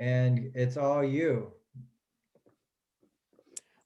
and it's all you.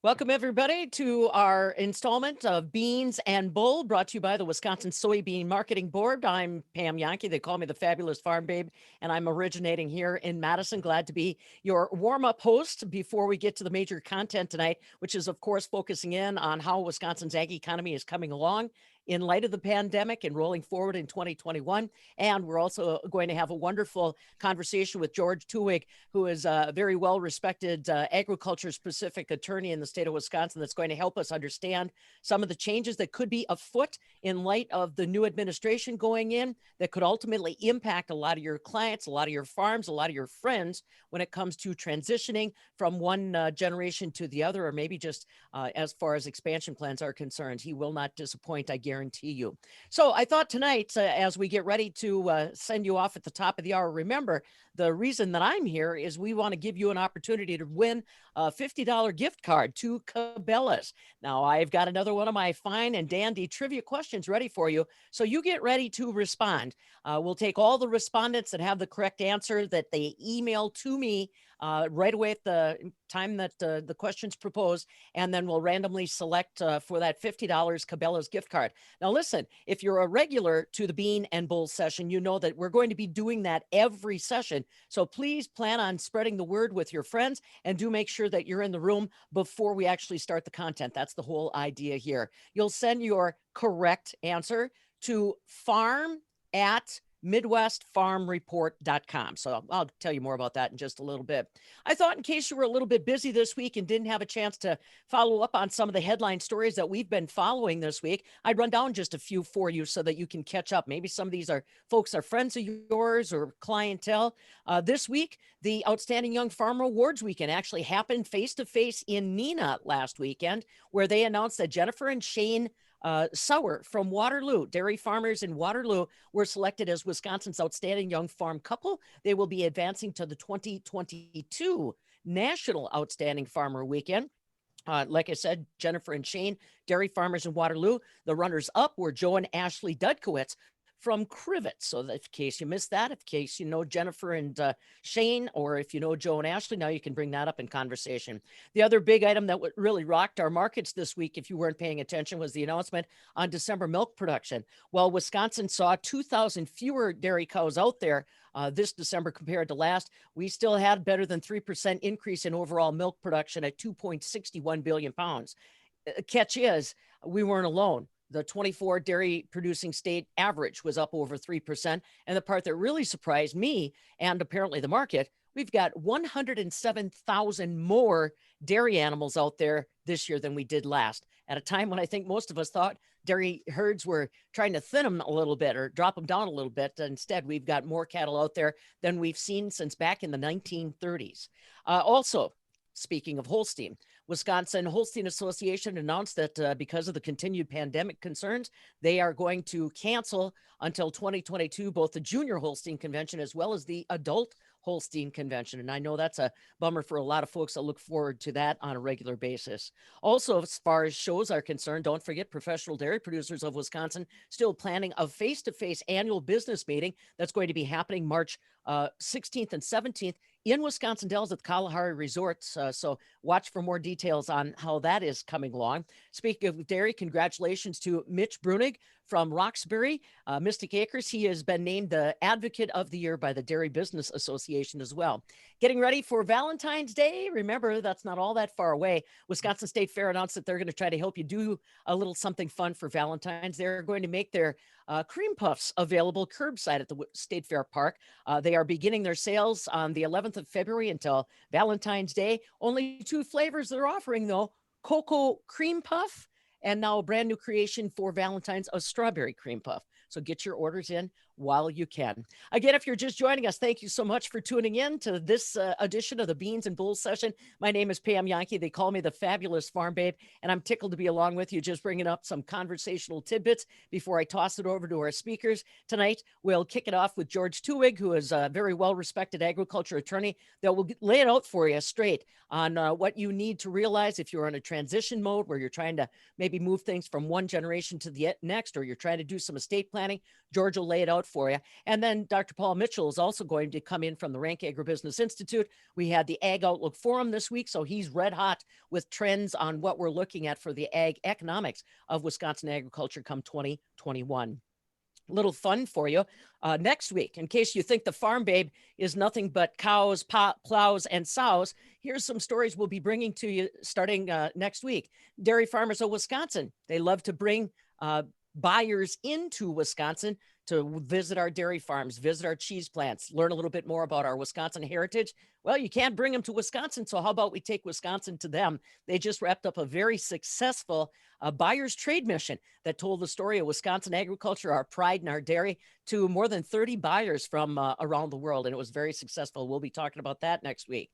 Welcome, everybody, to our installment of Beans and Bull, brought to you by the Wisconsin Soybean Marketing Board. I'm Pam Yankee. They call me the Fabulous Farm Babe, and I'm originating here in Madison. Glad to be your warm-up host before we get to the major content tonight, which is, of course, focusing in on how Wisconsin's ag economy is coming along in light of the pandemic and rolling forward in 2021. And we're also going to have a wonderful conversation with George Twohig, who is a very well-respected agriculture-specific attorney in the state of Wisconsin that's going to help us understand some of the changes that could be afoot in light of the new administration going in that could ultimately impact a lot of your clients, a lot of your farms, a lot of your friends when it comes to transitioning from one generation to the other, or maybe just as far as expansion plans are concerned. He will not disappoint, I guarantee you. So I thought tonight, as we get ready to send you off at the top of the hour, remember, the reason that I'm here is we want to give you an opportunity to win a $50 gift card to Cabela's. Now, I've got another one of my fine and dandy trivia questions ready for you, so you get ready to respond. We'll take all the respondents that have the correct answer that they email to me right away at the time that the question's proposed, and then we'll randomly select for that $50 Cabela's gift card. Now, listen, if you're a regular to the Bean and Bull session, you know that we're going to be doing that every session. So please plan on spreading the word with your friends, and do make sure that you're in the room before we actually start the content. That's the whole idea here. You'll send your correct answer to farm@midwestfarmreport.com. So I'll tell you more about that in just a little bit. I thought in case you were a little bit busy this week and didn't have a chance to follow up on some of the headline stories that we've been following this week, I'd run down just a few for you so that you can catch up. Maybe some of these are folks are friends of yours or clientele. This week, the Outstanding Young Farmer Awards weekend actually happened face-to-face in Neenah last weekend, where they announced that Jennifer and Shane Sauer from Waterloo, dairy farmers in Waterloo, were selected as Wisconsin's Outstanding Young Farm Couple. They will be advancing to the 2022 National Outstanding Farmer Weekend. Like I said, Jennifer and Shane, dairy farmers in Waterloo. The runners up were Joe and Ashley Dudkowitz from Crivets. So that in case you missed that, in case you know Jennifer and Shane, or if you know Joe and Ashley, now you can bring that up in conversation. The other big item that really rocked our markets this week, if you weren't paying attention, was the announcement on December milk production. Well, Wisconsin saw 2,000 fewer dairy cows out there this December compared to last. We still had better than 3% increase in overall milk production at 2.61 billion pounds. Catch is, we weren't alone. The 24 dairy producing state average was up over 3%. And the part that really surprised me and apparently the market, we've got 107,000 more dairy animals out there this year than we did last, at a time when I think most of us thought dairy herds were trying to thin them a little bit or drop them down a little bit. Instead, we've got more cattle out there than we've seen since back in the 1930s. Also, speaking of Holstein, Wisconsin Holstein Association announced that because of the continued pandemic concerns, they are going to cancel until 2022 both the Junior Holstein Convention as well as the Adult Holstein Convention. And I know that's a bummer for a lot of folks that look forward to that on a regular basis. Also, as far as shows are concerned, don't forget Professional Dairy Producers of Wisconsin still planning a face-to-face annual business meeting that's going to be happening March 16th and 17th in Wisconsin Dells at the Kalahari Resorts. So watch for more details on how that is coming along. Speaking of dairy, congratulations to Mitch Brunig from Roxbury, Mystic Acres. He has been named the Advocate of the Year by the Dairy Business Association as well. Getting ready for Valentine's Day. Remember, that's not all that far away. Wisconsin State Fair announced that they're going to try to help you do a little something fun for Valentine's. They're going to make their cream puffs available curbside at the State Fair Park. They are beginning their sales on the 11th of February until Valentine's Day. Only 2 flavors they're offering, though: cocoa cream puff, and now a brand new creation for Valentine's, a strawberry cream puff. So get your orders in while you can. Again, if you're just joining us, thank you so much for tuning in to this edition of the Beans and Bulls session. My name is Pam Yankee. They call me the Fabulous Farm Babe, and I'm tickled to be along with you, just bringing up some conversational tidbits before I toss it over to our speakers. Tonight, we'll kick it off with George Twohig, who is a very well-respected agriculture attorney that will lay it out for you straight on what you need to realize if you're in a transition mode where you're trying to maybe move things from one generation to the next, or you're trying to do some estate planning. George will lay it out for you. And then Dr. Paul Mitchell is also going to come in from the Rank Agribusiness Institute. We had the Ag Outlook Forum this week, so he's red hot with trends on what we're looking at for the ag economics of Wisconsin agriculture come 2021. Little fun for you next week, in case you think the Farm Babe is nothing but cows, plows, and sows. Here's some stories we'll be bringing to you starting next week. Dairy farmers of Wisconsin, they love to bring buyers into Wisconsin to visit our dairy farms, visit our cheese plants, learn a little bit more about our Wisconsin heritage. Well, you can't bring them to Wisconsin, so how about we take Wisconsin to them? They just wrapped up a very successful buyer's trade mission that told the story of Wisconsin agriculture, our pride and our dairy, to more than 30 buyers from around the world, and it was very successful. We'll be talking about that next week.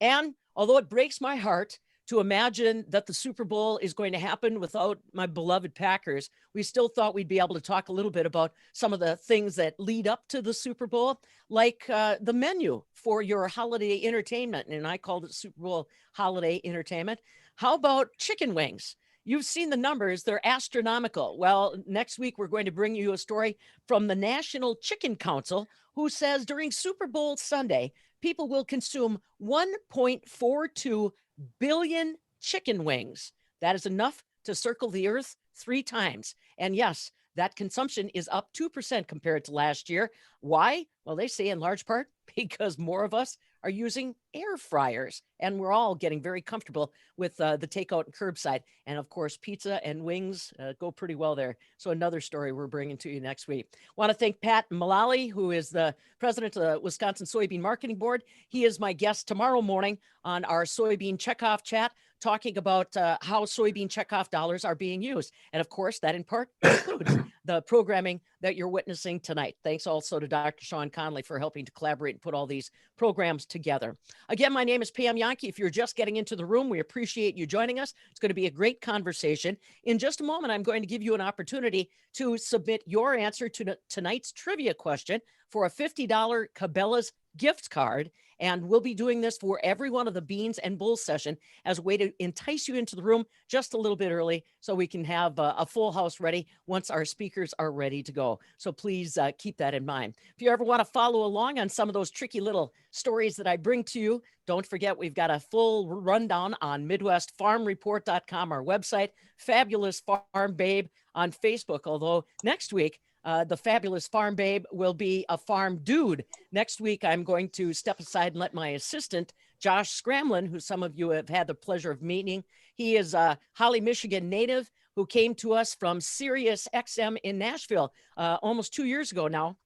And although it breaks my heart to imagine that the Super Bowl is going to happen without my beloved Packers, we still thought we'd be able to talk a little bit about some of the things that lead up to the Super Bowl, like the menu for your holiday entertainment. And I called it Super Bowl holiday entertainment. How about chicken wings? You've seen the numbers, they're astronomical. Well, next week, we're going to bring you a story from the National Chicken Council, who says during Super Bowl Sunday, people will consume 1.42 billion chicken wings. That is enough to circle the earth 3 times. And yes, that consumption is up 2% compared to last year. Why? Well, they say in large part because more of us are using air fryers, and we're all getting very comfortable with the takeout and curbside. And of course, pizza and wings go pretty well there. So another story we're bringing to you next week. Want to thank Pat Mullally, who is the president of the Wisconsin Soybean Marketing Board. He is my guest tomorrow morning on our soybean checkoff chat, talking about how soybean checkoff dollars are being used. And of course, that in part includes the programming that you're witnessing tonight. Thanks also to Dr. Sean Conley for helping to collaborate and put all these programs together. Again, my name is Pam Yankee. If you're just getting into the room, we appreciate you joining us. It's going to be a great conversation. In just a moment, I'm going to give you an opportunity to submit your answer to tonight's trivia question for a $50 Cabela's gift card. And we'll be doing this for every one of the Beans and Bulls session as a way to entice you into the room just a little bit early so we can have a full house ready once our speakers are ready to go. So please keep that in mind. If you ever want to follow along on some of those tricky little stories that I bring to you, don't forget we've got a full rundown on MidwestFarmReport.com, our website, Fabulous Farm Babe on Facebook, although next week, the Fabulous Farm Babe will be a farm dude. Next week, I'm going to step aside and let my assistant, Josh Scramlin, who some of you have had the pleasure of meeting. He is a Holly, Michigan native who came to us from Sirius XM in Nashville almost 2 years ago now.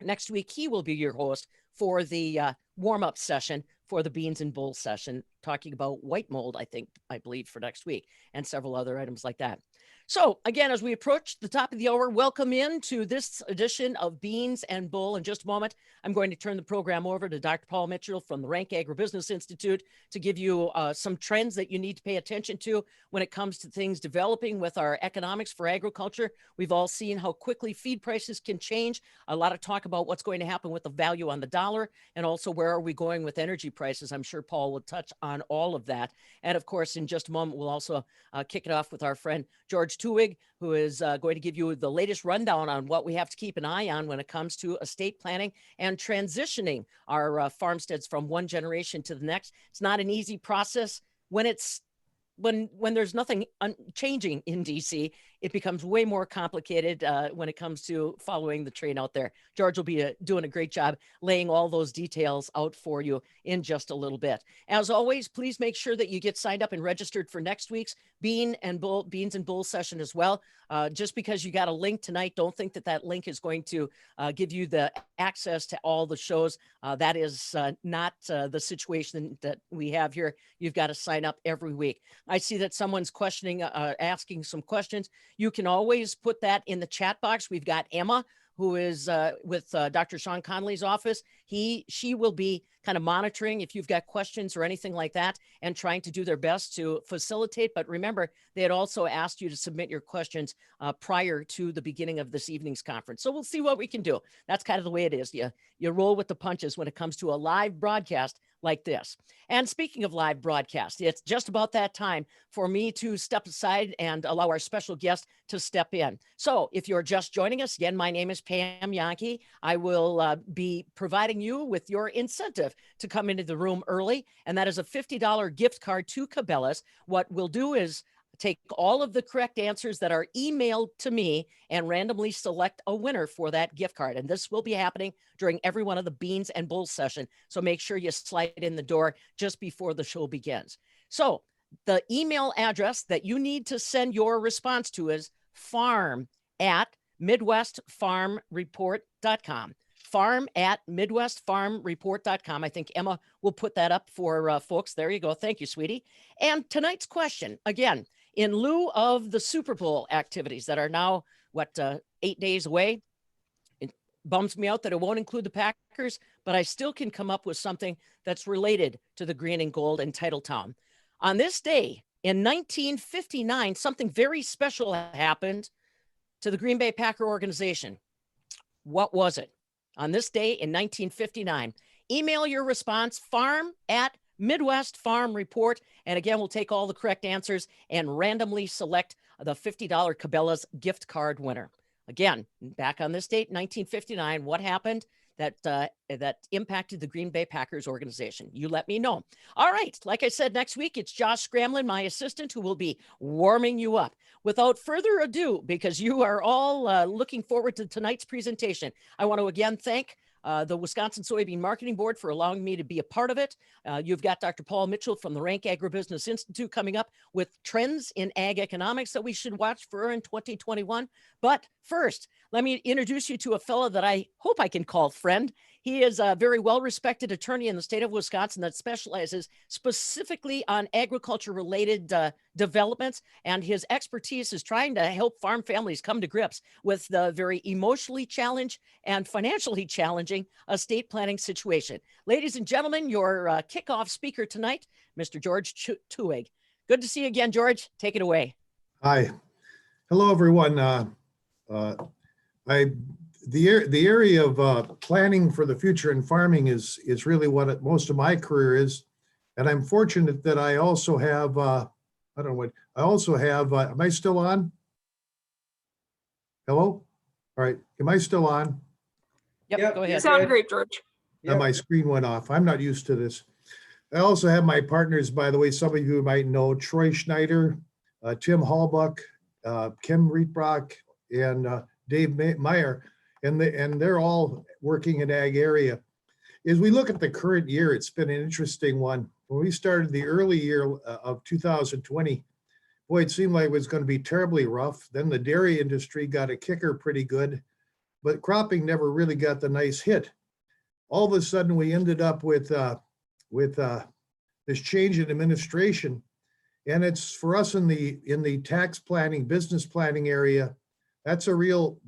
Next week, he will be your host for the warm-up session for the Beans and Bulls session, talking about white mold, I believe, for next week, and several other items like that. So again, as we approach the top of the hour, welcome in to this edition of Beans and Bull. In just a moment, I'm going to turn the program over to Dr. Paul Mitchell from the Rank Agribusiness Institute to give you some trends that you need to pay attention to when it comes to things developing with our economics for agriculture. We've all seen how quickly feed prices can change. A lot of talk about what's going to happen with the value on the dollar, and also where are we going with energy prices. I'm sure Paul will touch on all of that. And of course, in just a moment, we'll also kick it off with our friend George Twohig, who is going to give you the latest rundown on what we have to keep an eye on when it comes to estate planning and transitioning our farmsteads from one generation to the next. It's not an easy process. When there's nothing changing in DC, it becomes way more complicated when it comes to following the train out there. George will be doing a great job laying all those details out for you in just a little bit. As always, please make sure that you get signed up and registered for next week's Beans and Bull session as well. Just because you got a link tonight, don't think that link is going to give you the access to all the shows. That is not the situation that we have here. You've got to sign up every week. I see that someone's asking some questions. You can always put that in the chat box. We've got Emma, who is with Dr. Sean Conley's office. She will be kind of monitoring if you've got questions or anything like that and trying to do their best to facilitate. But remember, they had also asked you to submit your questions prior to the beginning of this evening's conference. So we'll see what we can do. That's kind of the way it is. You roll with the punches when it comes to a live broadcast like this. And speaking of live broadcast, it's just about that time for me to step aside and allow our special guest to step in. So if you're just joining us, again, my name is Pam Yankee. I will be providing you with your incentive to come into the room early, and that is a $50 gift card to Cabela's. What we'll do is take all of the correct answers that are emailed to me and randomly select a winner for that gift card. And this will be happening during every one of the Beans and Bulls session. So make sure you slide in the door just before the show begins. So the email address that you need to send your response to is farm@midwestfarmreport.com. farm@midwestfarmreport.com. I think Emma will put that up for folks. There you go. Thank you, sweetie. And tonight's question, again, in lieu of the Super Bowl activities that are now, 8 days away, it bums me out that it won't include the Packers, but I still can come up with something that's related to the green and gold and Titletown. On this day in 1959, something very special happened to the Green Bay Packer organization. What was it? On this day in 1959, email your response, farm@Midwest Farm Report. And again, we'll take all the correct answers and randomly select the $50 Cabela's gift card winner. Again, back on this date, 1959, what happened that impacted the Green Bay Packers organization? You let me know. All right, like I said, next week, it's Josh Scramlin, my assistant, who will be warming you up. Without further ado, because you are all looking forward to tonight's presentation, I want to again thank the Wisconsin Soybean Marketing Board for allowing me to be a part of it. You've got Dr. Paul Mitchell from the Rank Agribusiness Institute coming up with trends in ag economics that we should watch for in 2021. But first, let me introduce you to a fellow that I hope I can call friend. He is a very well-respected attorney in the state of Wisconsin that specializes specifically on agriculture-related developments, and his expertise is trying to help farm families come to grips with the very emotionally challenged and financially challenging estate planning situation. Ladies and gentlemen, your kickoff speaker tonight, Mr. George Twohig. Good to see you again, George. Take it away. Hi. Hello, everyone. The area of planning for the future in farming is really what most of my career is, and I'm fortunate that I also have am I still on? Hello? All right, am I still on? Yep, go You ahead. sound great, George. Now my screen went off. I'm not used to this. I also have my partners, by the way, some of you might know, Troy Schneider, Tim Hallbuck, Kim Rietbrock, and Dave Meyer, and they're all working in ag area. As we look at the current year, it's been an interesting one. When we started the early year of 2020, boy, it seemed like it was going to be terribly rough. Then the dairy industry got a kicker pretty good, but cropping never really got the nice hit. All of a sudden, we ended up with this change in administration, and it's for us in the tax planning, business planning area. That's a real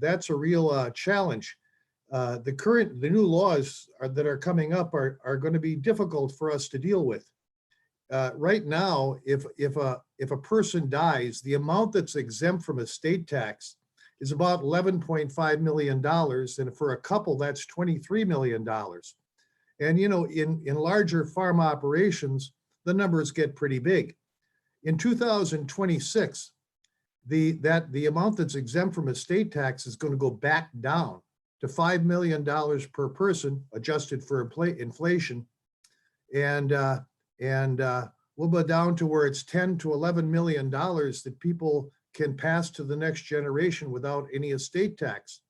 challenge. The new laws that are coming up are going to be difficult for us to deal with. Right now, if a person dies, the amount that's exempt from estate tax is about $11.5 million, and for a couple, that's $23 million. And in larger farm operations, the numbers get pretty big. In 2026, the amount that's exempt from estate tax is going to go back down to $5 million per person, adjusted for inflation, and we'll go down to where it's $10 to $11 million that people can pass to the next generation without any estate tax.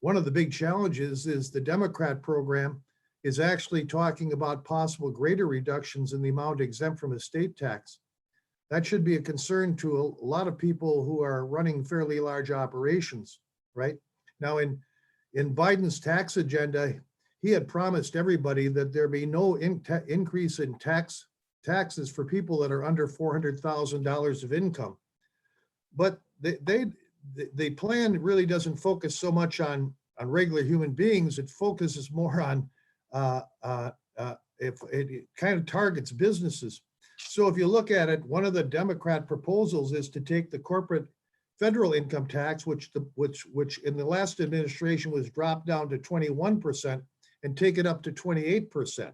One of the big challenges is the Democrat program is actually talking about possible greater reductions in the amount exempt from estate tax. That should be a concern to a lot of people who are running fairly large operations, right? Now, in Biden's tax agenda, he had promised everybody that there be no increase in taxes for people that are under $400,000 of income. But the plan really doesn't focus so much on regular human beings. It focuses more on if it kind of targets businesses. So if you look at it, one of the Democrat proposals is to take the corporate federal income tax, which in the last administration was dropped down to 21%, and take it up to 28%.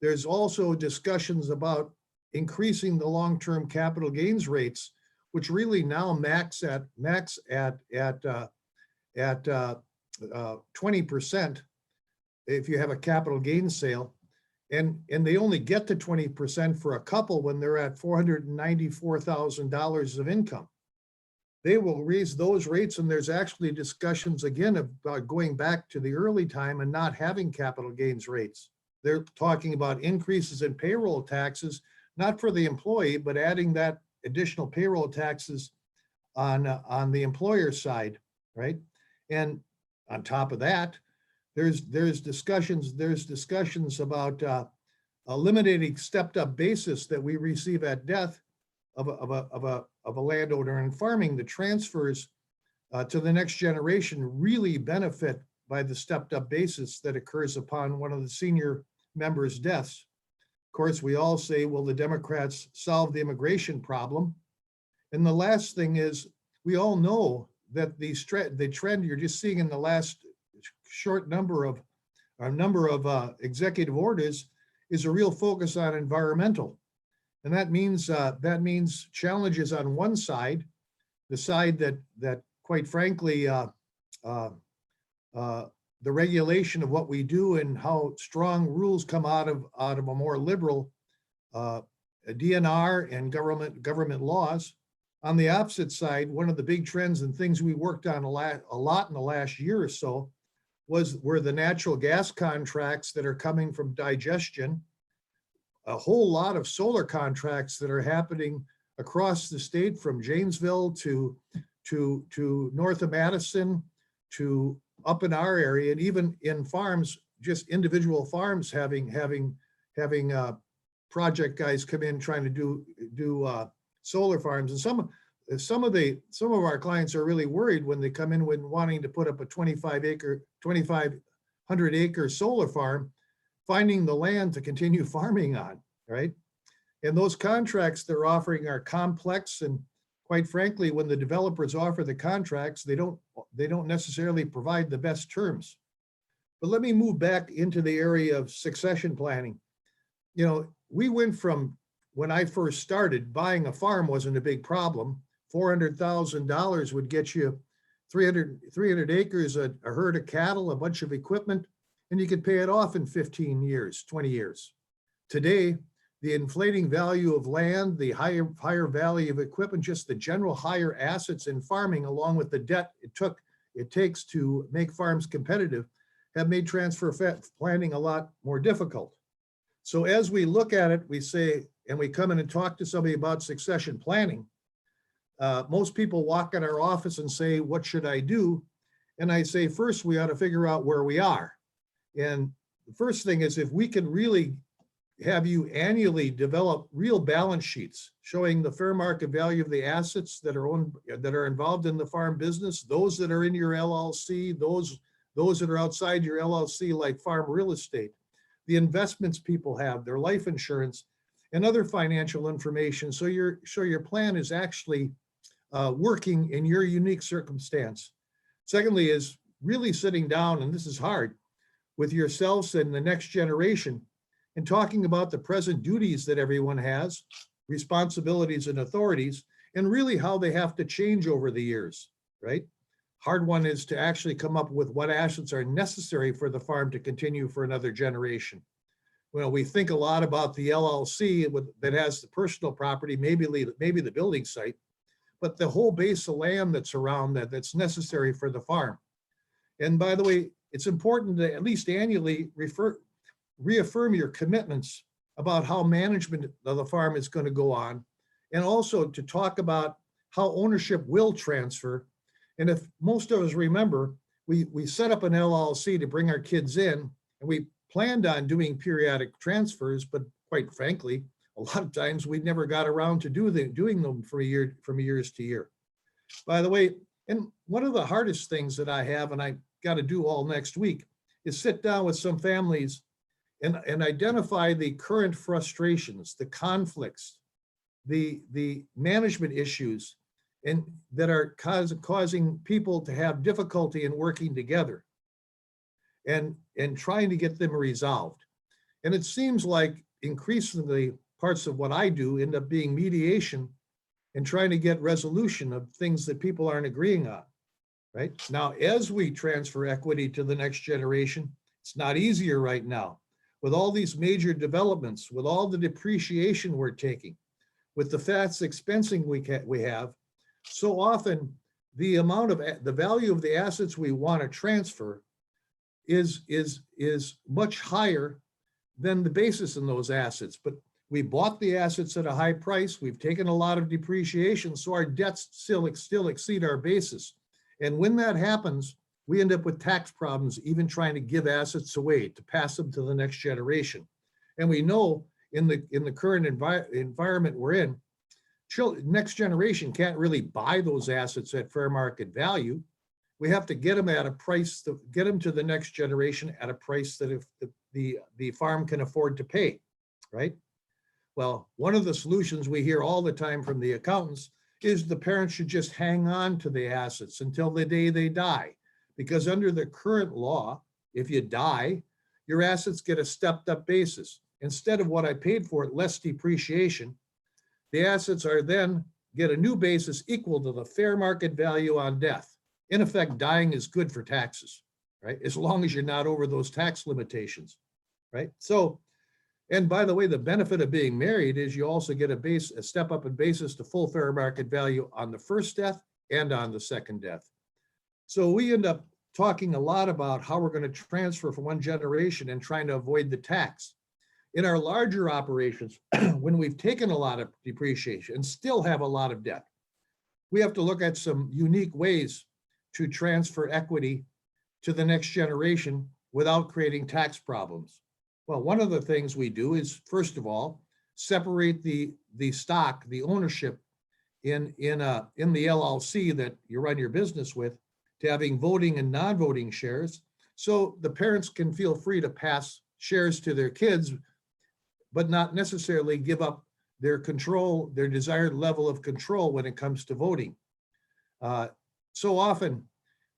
There's also discussions about increasing the long-term capital gains rates, which really now max at 20% if you have a capital gains sale. And they only get to 20% for a couple when they're at $494,000 of income. They will raise those rates, and there's actually discussions again about going back to the early time and not having capital gains rates. They're talking about increases in payroll taxes, not for the employee, but adding that additional payroll taxes on the employer side, right? And on top of that, there's discussions about eliminating stepped up basis that we receive at death of a landowner and farming. The transfers to the next generation really benefit by the stepped up basis that occurs upon one of the senior members' deaths. Of course, we all say, will the Democrats solve the immigration problem? And the last thing is, we all know that the trend you're just seeing in the last short number of executive orders is a real focus on environmental. And that means challenges on one side, the side that quite frankly, the regulation of what we do and how strong rules come out of a more liberal DNR and government laws. On the opposite side, one of the big trends and things we worked on a lot in the last year or so were the natural gas contracts that are coming from digestion. A whole lot of solar contracts that are happening across the state, from Janesville to north of Madison to up in our area, and even in farms, just individual farms having project guys come in trying to do solar farms. And some of our clients are really worried when they come in when wanting to put up a 2,500 acre solar farm, finding the land to continue farming on, right? And those contracts they're offering are complex, and quite frankly, when the developers offer the contracts, they don't necessarily provide the best terms. But let me move back into the area of succession planning. You know, we went from, when I first started, buying a farm wasn't a big problem. $400,000 would get you 300 acres, a herd of cattle, a bunch of equipment, and you could pay it off in 15 years, 20 years. Today, the inflating value of land, the higher value of equipment, just the general higher assets in farming, along with the debt it takes to make farms competitive, have made transfer planning a lot more difficult. So as we look at it, we say, and we come in and talk to somebody about succession planning, most people walk in our office and say, what should I do? And I say, first, we ought to figure out where we are. And the first thing is, if we can really have you annually develop real balance sheets showing the fair market value of the assets that are involved in the farm business, those that are in your LLC, those that are outside your LLC, like farm real estate, the investments people have, their life insurance, and other financial information, so your plan is actually working in your unique circumstance. Secondly is really sitting down, and this is hard, with yourselves and the next generation, and talking about the present duties that everyone has, responsibilities and authorities, and really how they have to change over the years, right? Hard one is to actually come up with what assets are necessary for the farm to continue for another generation. Well, we think a lot about the LLC that has the personal property, maybe the building site, but the whole base of land that's around that's necessary for the farm. And by the way, it's important to at least annually reaffirm your commitments about how management of the farm is going to go on, and also to talk about how ownership will transfer. And if most of us remember, we set up an LLC to bring our kids in, and we planned on doing periodic transfers, but quite frankly, a lot of times we never got around to doing them from years to year. By the way, and one of the hardest things that I have, and I got to do all next week, is sit down with some families and identify the current frustrations, the conflicts, the management issues, and that are causing people to have difficulty in working together and trying to get them resolved. And it seems like increasingly parts of what I do end up being mediation and trying to get resolution of things that people aren't agreeing on, right? Now, as we transfer equity to the next generation, it's not easier right now. With all these major developments, with all the depreciation we're taking, with the fast expensing we have, so often the amount of the value of the assets we want to transfer is much higher than the basis in those assets. But we bought the assets at a high price. We've taken a lot of depreciation, so our debts still exceed our basis. And when that happens, we end up with tax problems, even trying to give assets away to pass them to the next generation. And we know in the current environment we're in, next generation can't really buy those assets at fair market value. We have to get them at a price, get them to the next generation at a price that if the farm can afford to pay, right? Well, one of the solutions we hear all the time from the accountants is the parents should just hang on to the assets until the day they die. Because under the current law, if you die, your assets get a stepped up basis. Instead of what I paid for it, less depreciation, the assets are then get a new basis equal to the fair market value on death. In effect, dying is good for taxes, right? As long as you're not over those tax limitations, right? So, and by the way, the benefit of being married is you also get a step up in basis to full fair market value on the first death and on the second death. So we end up talking a lot about how we're going to transfer from one generation and trying to avoid the tax. In our larger operations, when we've taken a lot of depreciation and still have a lot of debt, we have to look at some unique ways to transfer equity to the next generation without creating tax problems. Well, one of the things we do is, first of all, separate the stock, the ownership in the LLC that you run your business with, to having voting and non-voting shares. So the parents can feel free to pass shares to their kids, but not necessarily give up their control, their desired level of control when it comes to voting. So often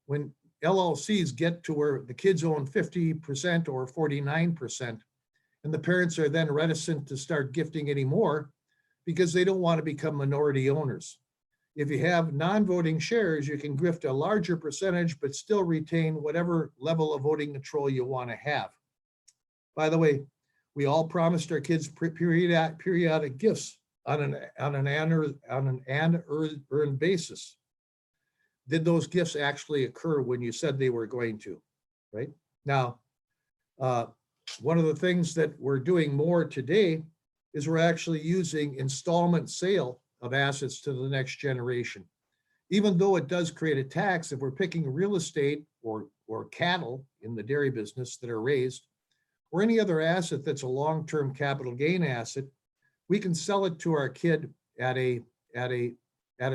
when LLCs get to where the kids own 50% or 49%, and the parents are then reticent to start gifting anymore because they don't want to become minority owners. If you have non-voting shares, you can gift a larger percentage, but still retain whatever level of voting control you want to have. By the way, we all promised our kids periodic gifts on an earned basis. Did those gifts actually occur when you said they were going to, right? Now, one of the things that we're doing more today is we're actually using installment sale of assets to the next generation. Even though it does create a tax, if we're picking real estate or cattle in the dairy business that are raised, or any other asset that's a long-term capital gain asset, we can sell it to our kid at a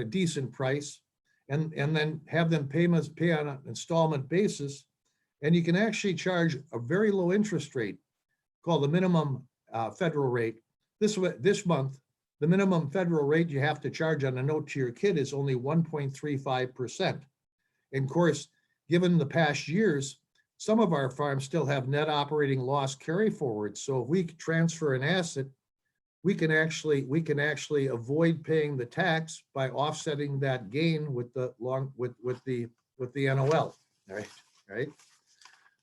decent price, and then have them pay on an installment basis. And you can actually charge a very low interest rate called the minimum federal rate. This month, the minimum federal rate you have to charge on a note to your kid is only 1.35%. And of course, given the past years, some of our farms still have net operating loss carry forward. So if we transfer an asset, we can actually avoid paying the tax by offsetting that gain with the NOL. All right.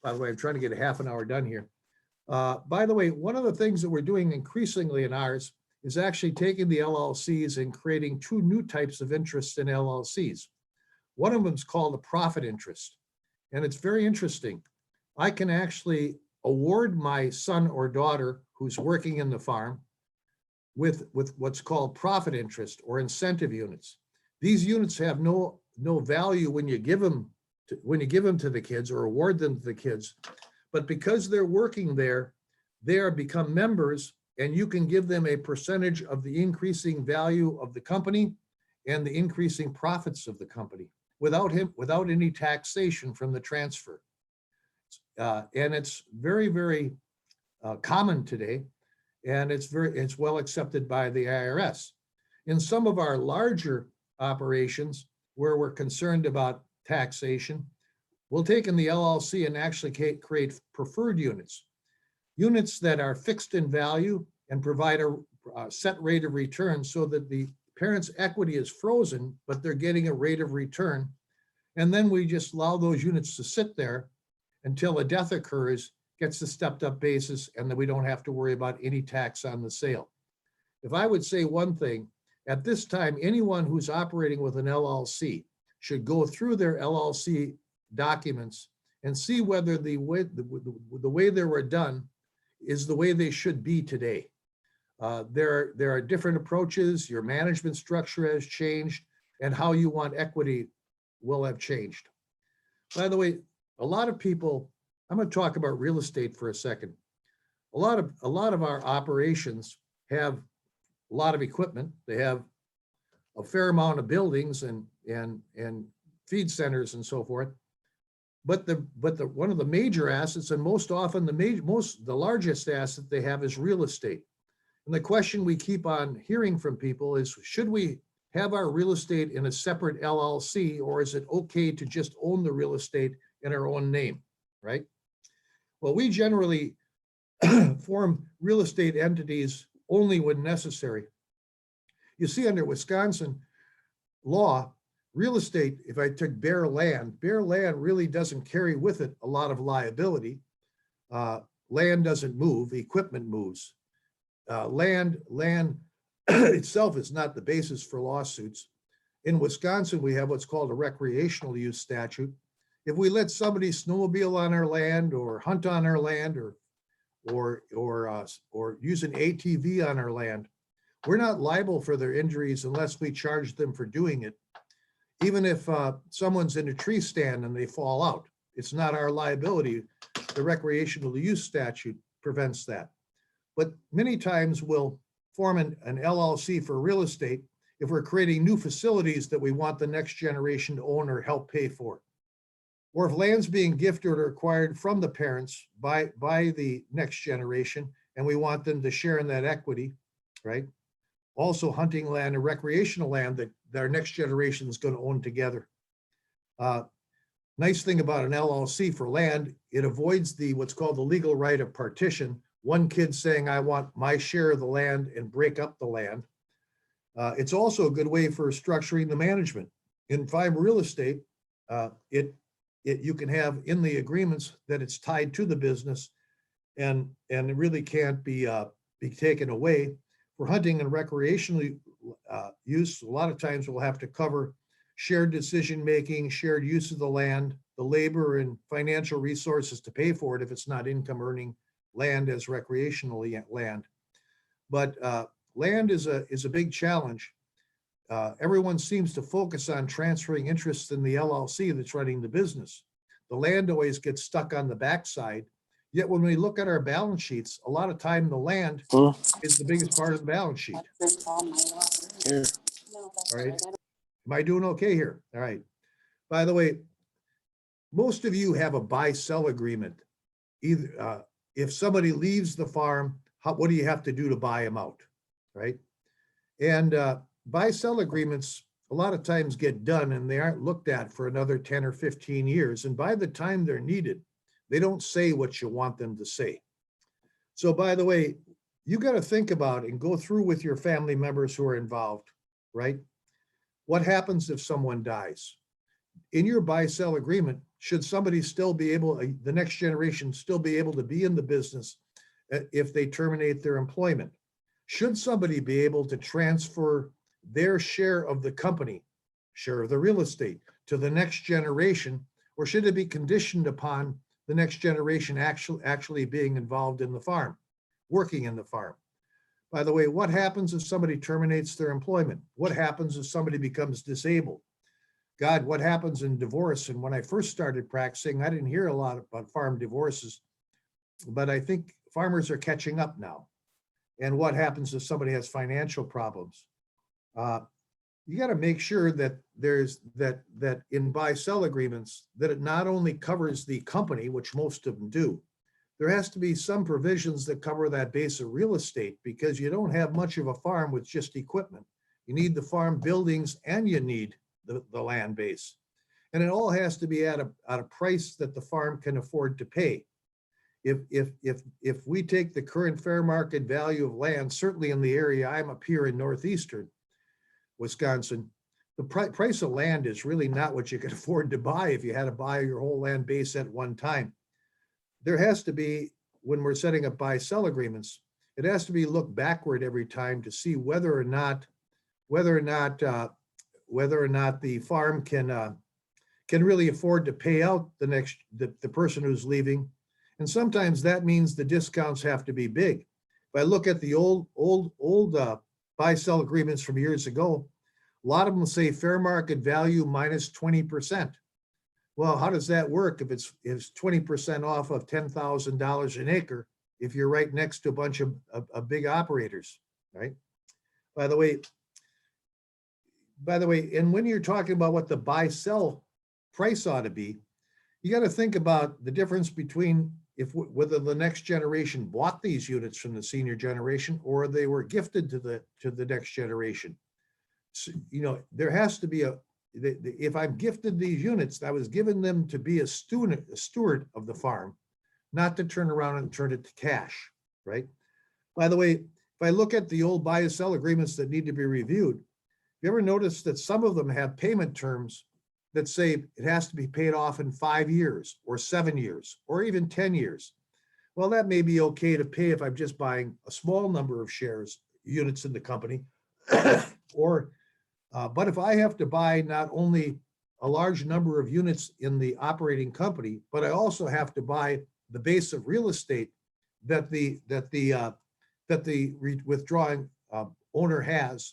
By the way, I'm trying to get a half an hour done here. By the way, one of the things that we're doing increasingly in ours is actually taking the LLCs and creating two new types of interests in LLCs. One of them is called a profit interest. And it's very interesting. I can actually award my son or daughter who's working in the farm with what's called profit interest or incentive units. These units have no value when you give them to the kids or award them to the kids, but because they're working there, they are become members, and you can give them a percentage of the increasing value of the company and the increasing profits of the company without any taxation from the transfer. And it's very, very common today, and it's well accepted by the IRS. In some of our larger operations where we're concerned about taxation, we'll take in the LLC and actually create preferred units. units that are fixed in value and provide a set rate of return so that the parent's equity is frozen, but they're getting a rate of return. And then we just allow those units to sit there until a death occurs, gets the stepped up basis, and then we don't have to worry about any tax on the sale. If I would say one thing, at this time, anyone who's operating with an LLC should go through their LLC documents and see whether the way they were done is the way they should be today. There are different approaches. Your management structure has changed, and how you want equity will have changed. By the way, a lot of people, I'm going to talk about real estate for a second. A lot of our operations have a lot of equipment. They have a fair amount of buildings and feed centers and so forth. But one of the major assets, and most often the largest asset they have, is real estate. And the question we keep on hearing from people is, should we have our real estate in a separate LLC, or is it okay to just own the real estate in our own name, right? Well, we generally form real estate entities only when necessary. You see, under Wisconsin law, real estate, if I took bare land really doesn't carry with it a lot of liability. Land doesn't move, equipment moves. Land itself is not the basis for lawsuits. In Wisconsin, we have what's called a recreational use statute. If we let somebody snowmobile on our land or hunt on our land or use an ATV on our land, we're not liable for their injuries unless we charge them for doing it. Even if someone's in a tree stand and they fall out, it's not our liability. The recreational use statute prevents that. But many times we'll form an LLC for real estate if we're creating new facilities that we want the next generation to own or help pay for. Or if land's being gifted or acquired from the parents by the next generation, and we want them to share in that equity, right? Also hunting land and recreational land that our next generation is going to own together. Nice thing about an LLC for land, it avoids what's called the legal right of partition. One kid saying, I want my share of the land, and break up the land. It's also a good way for structuring the management. In fiber real estate, you can have in the agreements that it's tied to the business, and it really can't be taken away. For hunting and recreational use, a lot of times we'll have to cover shared decision-making, shared use of the land, the labor and financial resources to pay for it if it's not income-earning land as recreational land. But land is a big challenge. Everyone seems to focus on transferring interests in the LLC that's running the business. The land always gets stuck on the backside. Yet when we look at our balance sheets, a lot of time the land is the biggest part of the balance sheet. All right. Am I doing okay here? All right. By the way, most of you have a buy-sell agreement. Either if somebody leaves the farm, what do you have to do to buy them out, right? And buy-sell agreements a lot of times get done and they aren't looked at for another 10 or 15 years. And by the time they're needed, they don't say what you want them to say. So by the way, you got to think about and go through with your family members who are involved, right? What happens if someone dies? In your buy-sell agreement, should somebody still be able, the next generation still be able to be in the business if they terminate their employment? Should somebody be able to transfer their share of the company, share of the real estate, to the next generation, or should it be conditioned upon the next generation actually being involved in the farm, working in the farm? By the way, what happens if somebody terminates their employment? What happens if somebody becomes disabled? God, what happens in divorce? And when I first started practicing, I didn't hear a lot about farm divorces, but I think farmers are catching up now. And what happens if somebody has financial problems? You got to make sure that there's that in buy-sell agreements that it not only covers the company, which most of them do, there has to be some provisions that cover that base of real estate, because you don't have much of a farm with just equipment. You need the farm buildings and you need the land base. And it all has to be at a price that the farm can afford to pay. if we take the current fair market value of land, certainly in the area I'm up here in northeastern Wisconsin, the price of land is really not what you can afford to buy if you had to buy your whole land base at one time. There has to be, when we're setting up buy-sell agreements, it has to be looked backward every time to see whether or not the farm can really afford to pay out the person who's leaving. And sometimes that means the discounts have to be big. If I look at the old buy-sell agreements from years ago, a lot of them say fair market value minus 20%. Well, how does that work if it's 20% off of $10,000 an acre if you're right next to a bunch of big operators, right? By the way, and when you're talking about what the buy-sell price ought to be, you got to think about the difference between whether the next generation bought these units from the senior generation or they were gifted to the next generation. So, there has to be if I'm gifted these units, I was given them to be a steward of the farm, not to turn around and turn it to cash, right? By the way, if I look at the old buy-sell agreements that need to be reviewed, you ever notice that some of them have payment terms that say it has to be paid off in 5 years or 7 years or even 10 years? Well, that may be okay to pay if I'm just buying a small number of units in the company, but if I have to buy not only a large number of units in the operating company, but I also have to buy the base of real estate that the withdrawing owner has,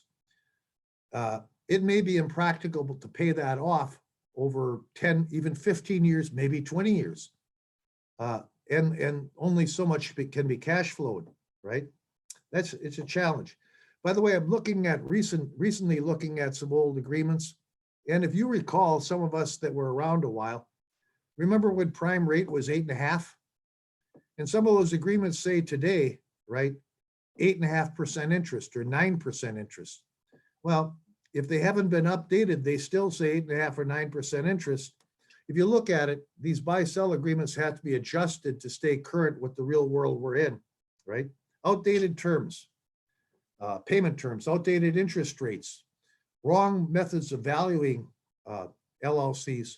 it may be impractical to pay that off over 10, even 15 years, maybe 20 years. And only so much can be cash flowed, right? It's a challenge. By the way, I'm recently looking at some old agreements. And if you recall, some of us that were around a while, remember when prime rate was 8.5? And some of those agreements say today, right, 8.5% interest or 9% interest. Well, if they haven't been updated, they still say 8.5 or 9% interest. If you look at it, these buy-sell agreements have to be adjusted to stay current with the real world we're in, right? Outdated terms. Payment terms, outdated interest rates, wrong methods of valuing LLCs.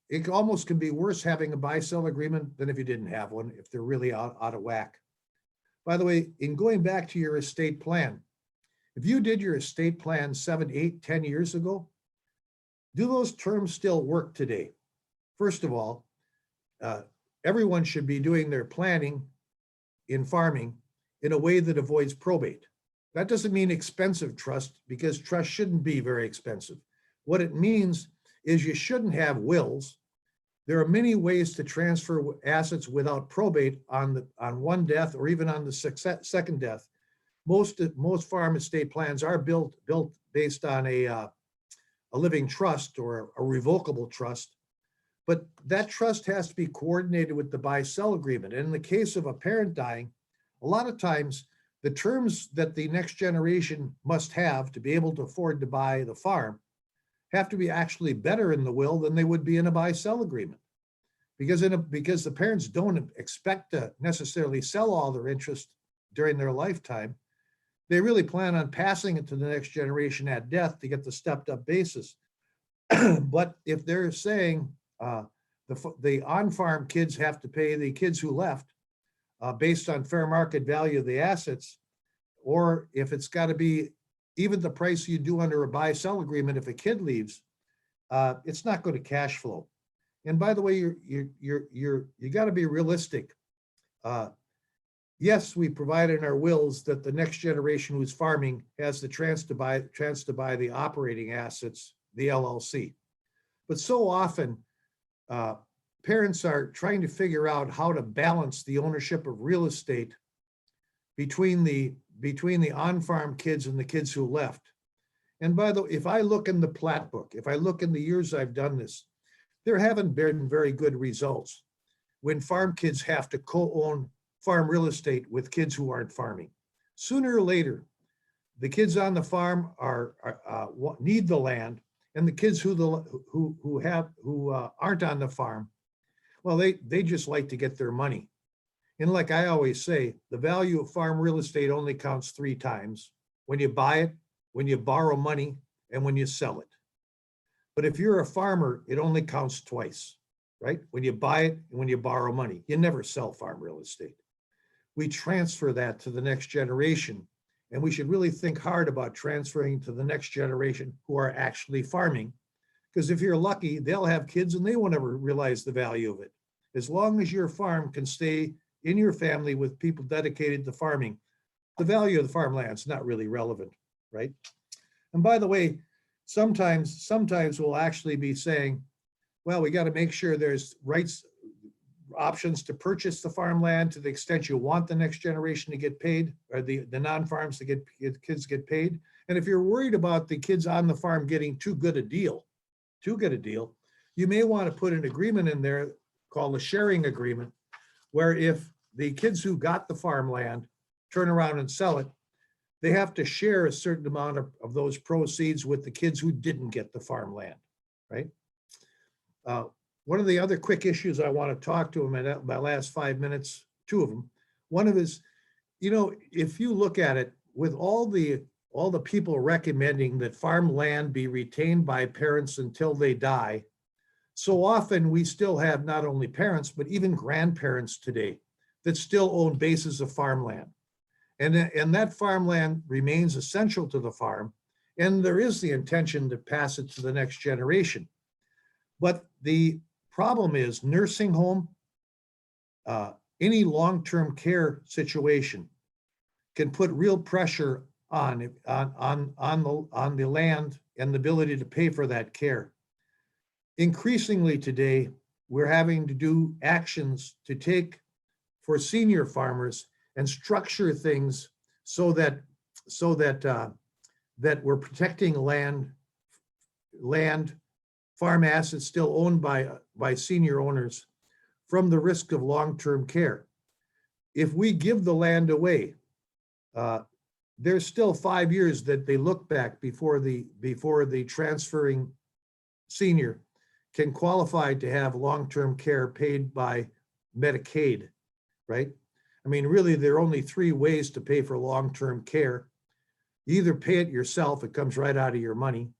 It almost can be worse having a buy-sell agreement than if you didn't have one, if they're really out of whack. By the way, in going back to your estate plan, if you did your estate plan 7, 8, 10 years ago, do those terms still work today? First of all, everyone should be doing their planning in farming in a way that avoids probate. That doesn't mean expensive trust, because trust shouldn't be very expensive. What it means is you shouldn't have wills. There are many ways to transfer assets without probate on one death or even on the second death. Most farm estate plans are built based on a living trust or a revocable trust, but that trust has to be coordinated with the buy-sell agreement. And in the case of a parent dying, a lot of times the terms that the next generation must have to be able to afford to buy the farm have to be actually better in the will than they would be in a buy-sell agreement. Because the parents don't expect to necessarily sell all their interest during their lifetime. They really plan on passing it to the next generation at death to get the stepped up basis. But if they're saying the on-farm kids have to pay the kids who left based on fair market value of the assets, or if it's got to be even the price you do under a buy-sell agreement, if a kid leaves, it's not going to cash flow. And by the way, you got to be realistic. Yes, we provide in our wills that the next generation who's farming has the chance to buy the operating assets, the LLC. But so often, parents are trying to figure out how to balance the ownership of real estate between the on-farm kids and the kids who left. And by the way, if I look in the plat book, if I look in the years I've done this, there haven't been very good results when farm kids have to co-own farm real estate with kids who aren't farming. Sooner or later, the kids on the farm need the land, and the kids who aren't on the farm, well, they just like to get their money. And like I always say, the value of farm real estate only counts 3 times: when you buy it, when you borrow money, and when you sell it. But if you're a farmer, it only counts twice, right? When you buy it and when you borrow money. You never sell farm real estate. We transfer that to the next generation, and we should really think hard about transferring to the next generation who are actually farming. Because if you're lucky, they'll have kids and they won't ever realize the value of it. As long as your farm can stay in your family with people dedicated to farming, the value of the farmland is not really relevant, right? And by the way, sometimes we'll actually be saying, well, we got to make sure there's options to purchase the farmland to the extent you want the next generation to get paid, or the non-farms to get kids get paid. And if you're worried about the kids on the farm getting too good a deal, you may want to put an agreement in there called a sharing agreement, where if the kids who got the farmland turn around and sell it, they have to share a certain amount of those proceeds with the kids who didn't get the farmland, right? One of the other quick issues I want to talk to them in my last 5 minutes, 2 of them. One of is, if you look at it, with all the people recommending that farmland be retained by parents until they die, so often we still have not only parents, but even grandparents today that still own bases of farmland. And that farmland remains essential to the farm, and there is the intention to pass it to the next generation. But the problem is nursing home, any long-term care situation can put real pressure on the land and the ability to pay for that care. Increasingly today, we're having to do actions to take for senior farmers and structure things so that we're protecting land, farm assets still owned by senior owners from the risk of long-term care. If we give the land away, there's still 5 years that they look back before the transferring senior can qualify to have long-term care paid by Medicaid, right? I mean, really, there are only 3 ways to pay for long-term care. You either pay it yourself, it comes right out of your money.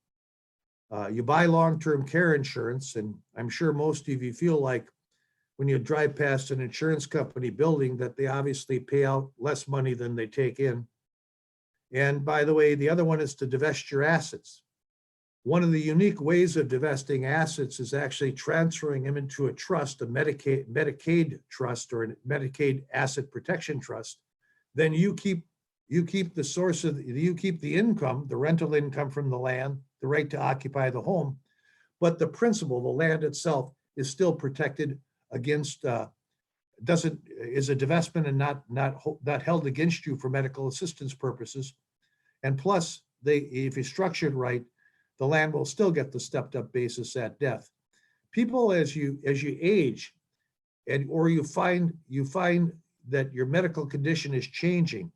You buy long-term care insurance, and I'm sure most of you feel like when you drive past an insurance company building that they obviously pay out less money than they take in. And by the way, the other one is to divest your assets. One of the unique ways of divesting assets is actually transferring them into a trust, a Medicaid trust or a Medicaid asset protection trust. Then you keep the source of, you keep the income, the rental income from the land, the right to occupy the home, but the principal, the land itself, is still protected against, is a divestment and not held against you for medical assistance purposes. And plus, if you structure it right, the land will still get the stepped up basis at death. People, as you age, or you find that your medical condition is changing,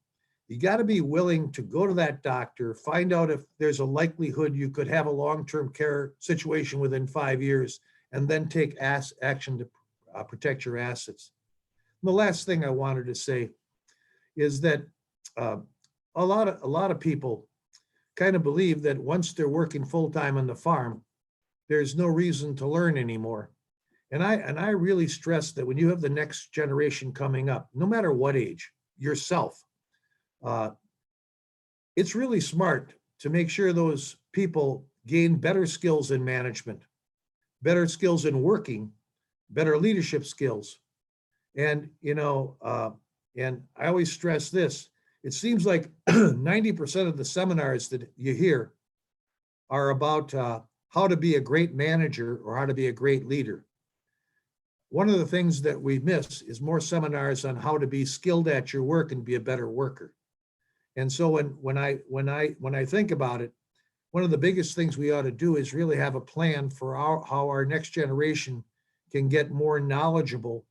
you got to be willing to go to that doctor, find out if there's a likelihood you could have a long-term care situation within 5 years, and then take action to protect your assets. And the last thing I wanted to say is that a lot of people kind of believe that once they're working full-time on the farm, there's no reason to learn anymore. And I really stress that when you have the next generation coming up, no matter what age, yourself, it's really smart to make sure those people gain better skills in management, better skills in working, better leadership skills. And, and I always stress this, it seems like 90% of the seminars that you hear are about how to be a great manager or how to be a great leader. One of the things that we miss is more seminars on how to be skilled at your work and be a better worker. And so when I think about it, one of the biggest things we ought to do is really have a plan for how our next generation can get more knowledgeable,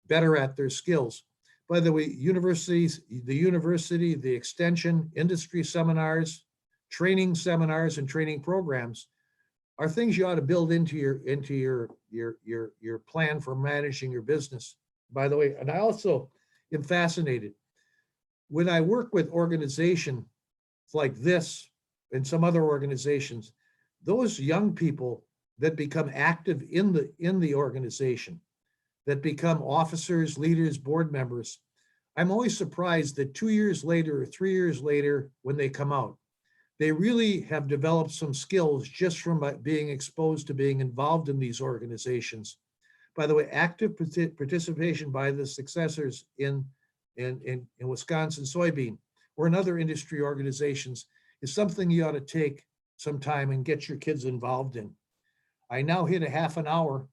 better at their skills. By the way, the extension, industry seminars, training seminars, and training programs are things you ought to build into your plan for managing your business. By the way, and I also, am fascinated. When I work with organizations like this and some other organizations, those young people that become active in the organization, that become officers, leaders, board members, I'm always surprised that 2 years later or 3 years later, when they come out, they really have developed some skills just from being exposed to being involved in these organizations. By the way, active participation by the successors in Wisconsin Soybean or in other industry organizations is something you ought to take some time and get your kids involved in. I now hit a half an hour.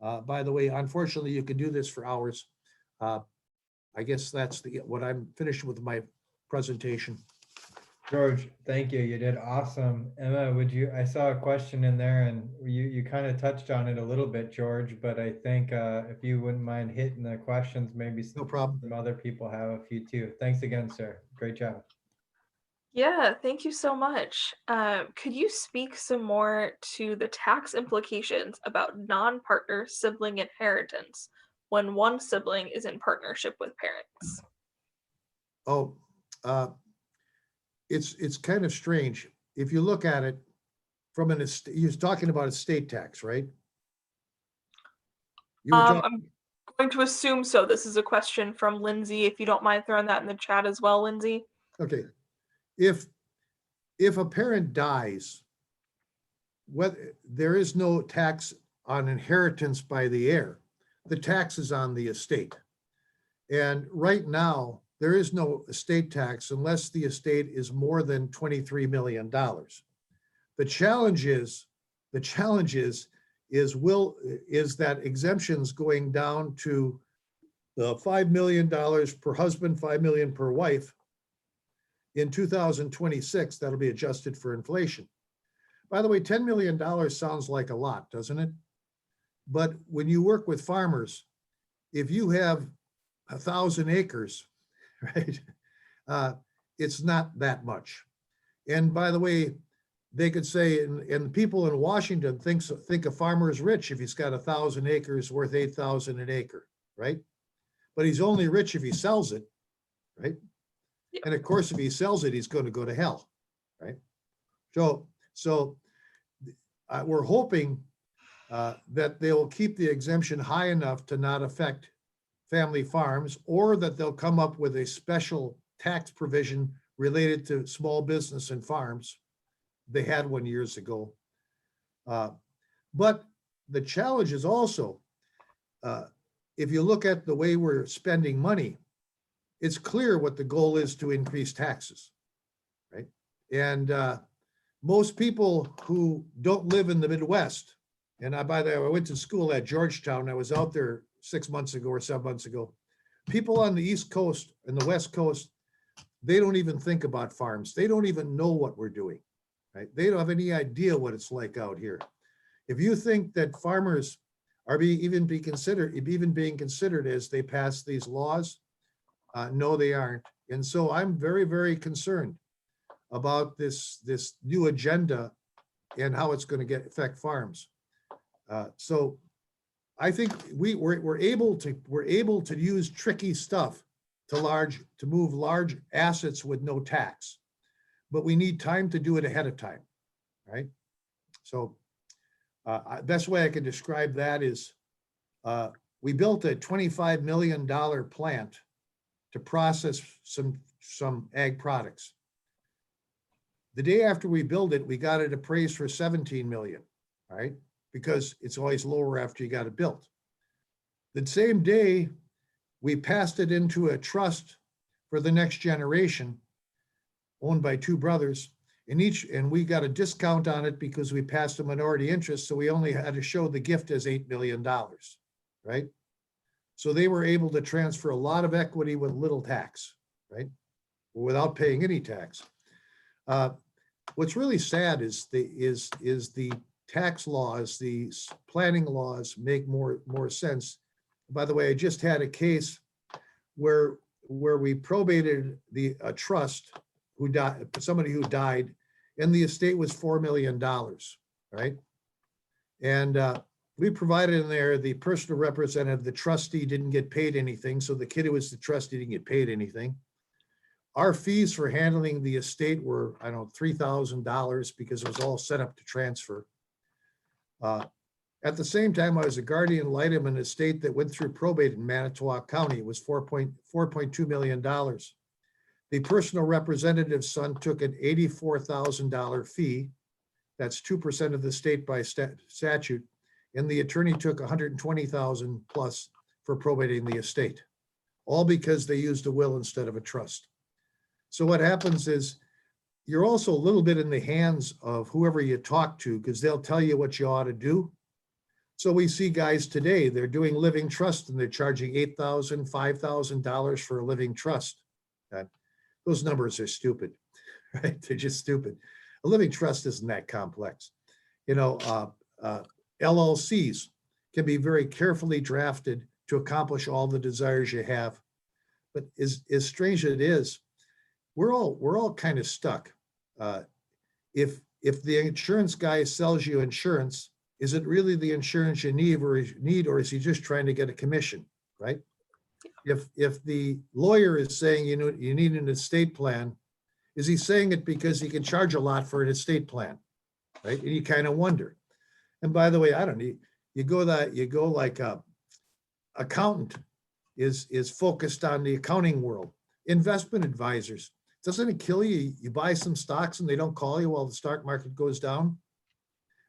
By the way, unfortunately, you can do this for hours. I guess that's what I'm finished with my presentation. George, thank you. You did awesome. Emma, I saw a question in there and you kind of touched on it a little bit, George, but I think if you wouldn't mind hitting the questions, maybe No problem. some other people have a few too. Thanks again, sir. Great job. Yeah, thank you so much. Could you speak some more to the tax implications about non-partner sibling inheritance when one sibling is in partnership with parents? Oh, it's kind of strange. If you look at it from you're talking about estate tax, right? I'm going to assume so. This is a question from Lindsay. If you don't mind throwing that in the chat as well, Lindsay. Okay. If a parent dies, there is no tax on inheritance by the heir. The tax is on the estate. And right now, there is no estate tax unless the estate is more than $23 million. The challenge is that exemptions going down to $5 million per husband, $5 million per wife. In 2026, that'll be adjusted for inflation. By the way, $10 million sounds like a lot, doesn't it? But when you work with farmers, if you have 1,000 acres, right, it's not that much. And by the way, they could say, and people in Washington think a farmer is rich if he's got 1,000 acres worth 8,000 an acre, right? But he's only rich if he sells it, right? And of course, if he sells it, he's going to go to hell, right? So we're hoping that they will keep the exemption high enough to not affect family farms, or that they'll come up with a special tax provision related to small business and farms. They had one years ago. But the challenge is also, if you look at the way we're spending money, it's clear what the goal is to increase taxes, right? And most people who don't live in the Midwest, and by the way, I went to school at Georgetown. I was out there 6 months ago or 7 months ago. People on the East Coast and the West Coast, they don't even think about farms. They don't even know what we're doing, right? They don't have any idea what it's like out here. If you think that farmers are even being considered as they pass these laws, no, they aren't. And so I'm very, very concerned about this new agenda and how it's going to affect farms. So I think we're able to use tricky stuff to move large assets with no tax, but we need time to do it ahead of time, right? So best way I can describe that is we built a $25 million plant to process some ag products. The day after we built it, we got it appraised for 17 million, right? Because it's always lower after you got it built. The same day, we passed it into a trust for the next generation, owned by two brothers, and we got a discount on it because we passed a minority interest, so we only had to show the gift as $8 million, right? So they were able to transfer a lot of equity with little tax, right? Without paying any tax. What's really sad is the tax laws, the planning laws make more sense. By the way, I just had a case where we probated a trust who died, somebody who died, and the estate was $4 million, right? And we provided in there the personal representative, the trustee didn't get paid anything. So the kid who was the trustee didn't get paid anything. Our fees for handling the estate were, I don't know, $3,000 because it was all set up to transfer. At the same time, I was a guardian litem in an estate that went through probate in Manitowoc County. It was $4.2 million. The personal representative's son took an $84,000 fee. That's 2% of the state by statute. And the attorney took $120,000 plus for probating the estate, all because they used a will instead of a trust. So what happens is you're also a little bit in the hands of whoever you talk to, because they'll tell you what you ought to do. So we see guys today, they're doing living trust and they're charging $8,000, $5,000 for a living trust. Those numbers are stupid, right? They're just stupid. A living trust isn't that complex. You know, LLCs can be very carefully drafted to accomplish all the desires you have. But as strange as it is, we're all kind of stuck. If the insurance guy sells you insurance, is it really the insurance you need, or is he just trying to get a commission, right? If the lawyer is saying you need an estate plan, is he saying it because he can charge a lot for an estate plan, right? And you kind of wonder. And by the way, I don't need, you go like a accountant is focused on the accounting world. Investment advisors, doesn't it kill you? You buy some stocks and they don't call you while the stock market goes down.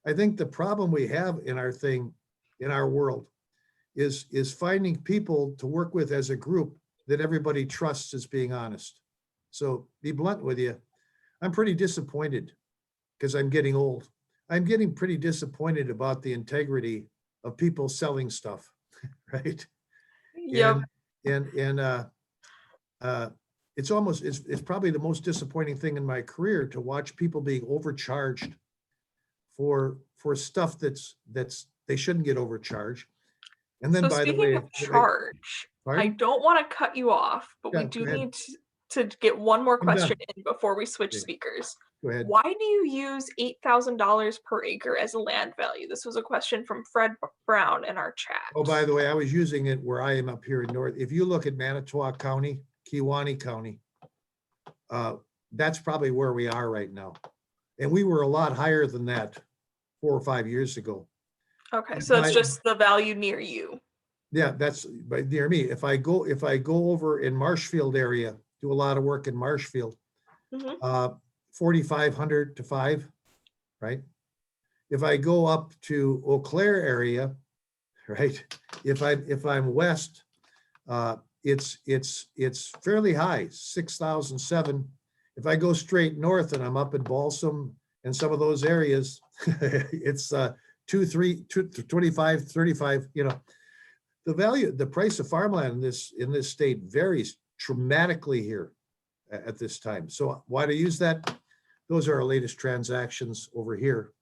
I think the problem we have in our world is finding people to work with as a group that everybody trusts as being honest. So be blunt with you. I'm pretty disappointed because I'm getting old. I'm getting pretty disappointed about the integrity of people selling stuff, right? Yep. And it's probably the most disappointing thing in my career to watch people being overcharged for stuff that's they shouldn't get overcharged. And then, So by the speaking way, of charge, I pardon? don't want to cut you off, but we Yeah, do go ahead. need to get one more I'm done. question in before we switch Okay. speakers. Go ahead. Why do you use $8,000 per acre as a land value? This was a question from Fred Brown in our chat. Oh, by the way, I was using it where I am up here in North. If you look at Manitowoc County, Kewaunee County, that's probably where we are right now. And we were a lot higher than that 4 or 5 years ago. Okay, so it's just the value near you. Yeah, that's near me. If I go over in Marshfield area, do a lot of work in Marshfield, 4,500 to 5, right? If I go up to Eau Claire area, right? If I'm west, it's fairly high, 6,007. If I go straight north and I'm up in Balsam and some of those areas, it's 25, 35. You know, the price of farmland in this state varies dramatically here at this time. So why to use that? Those are our latest transactions over here,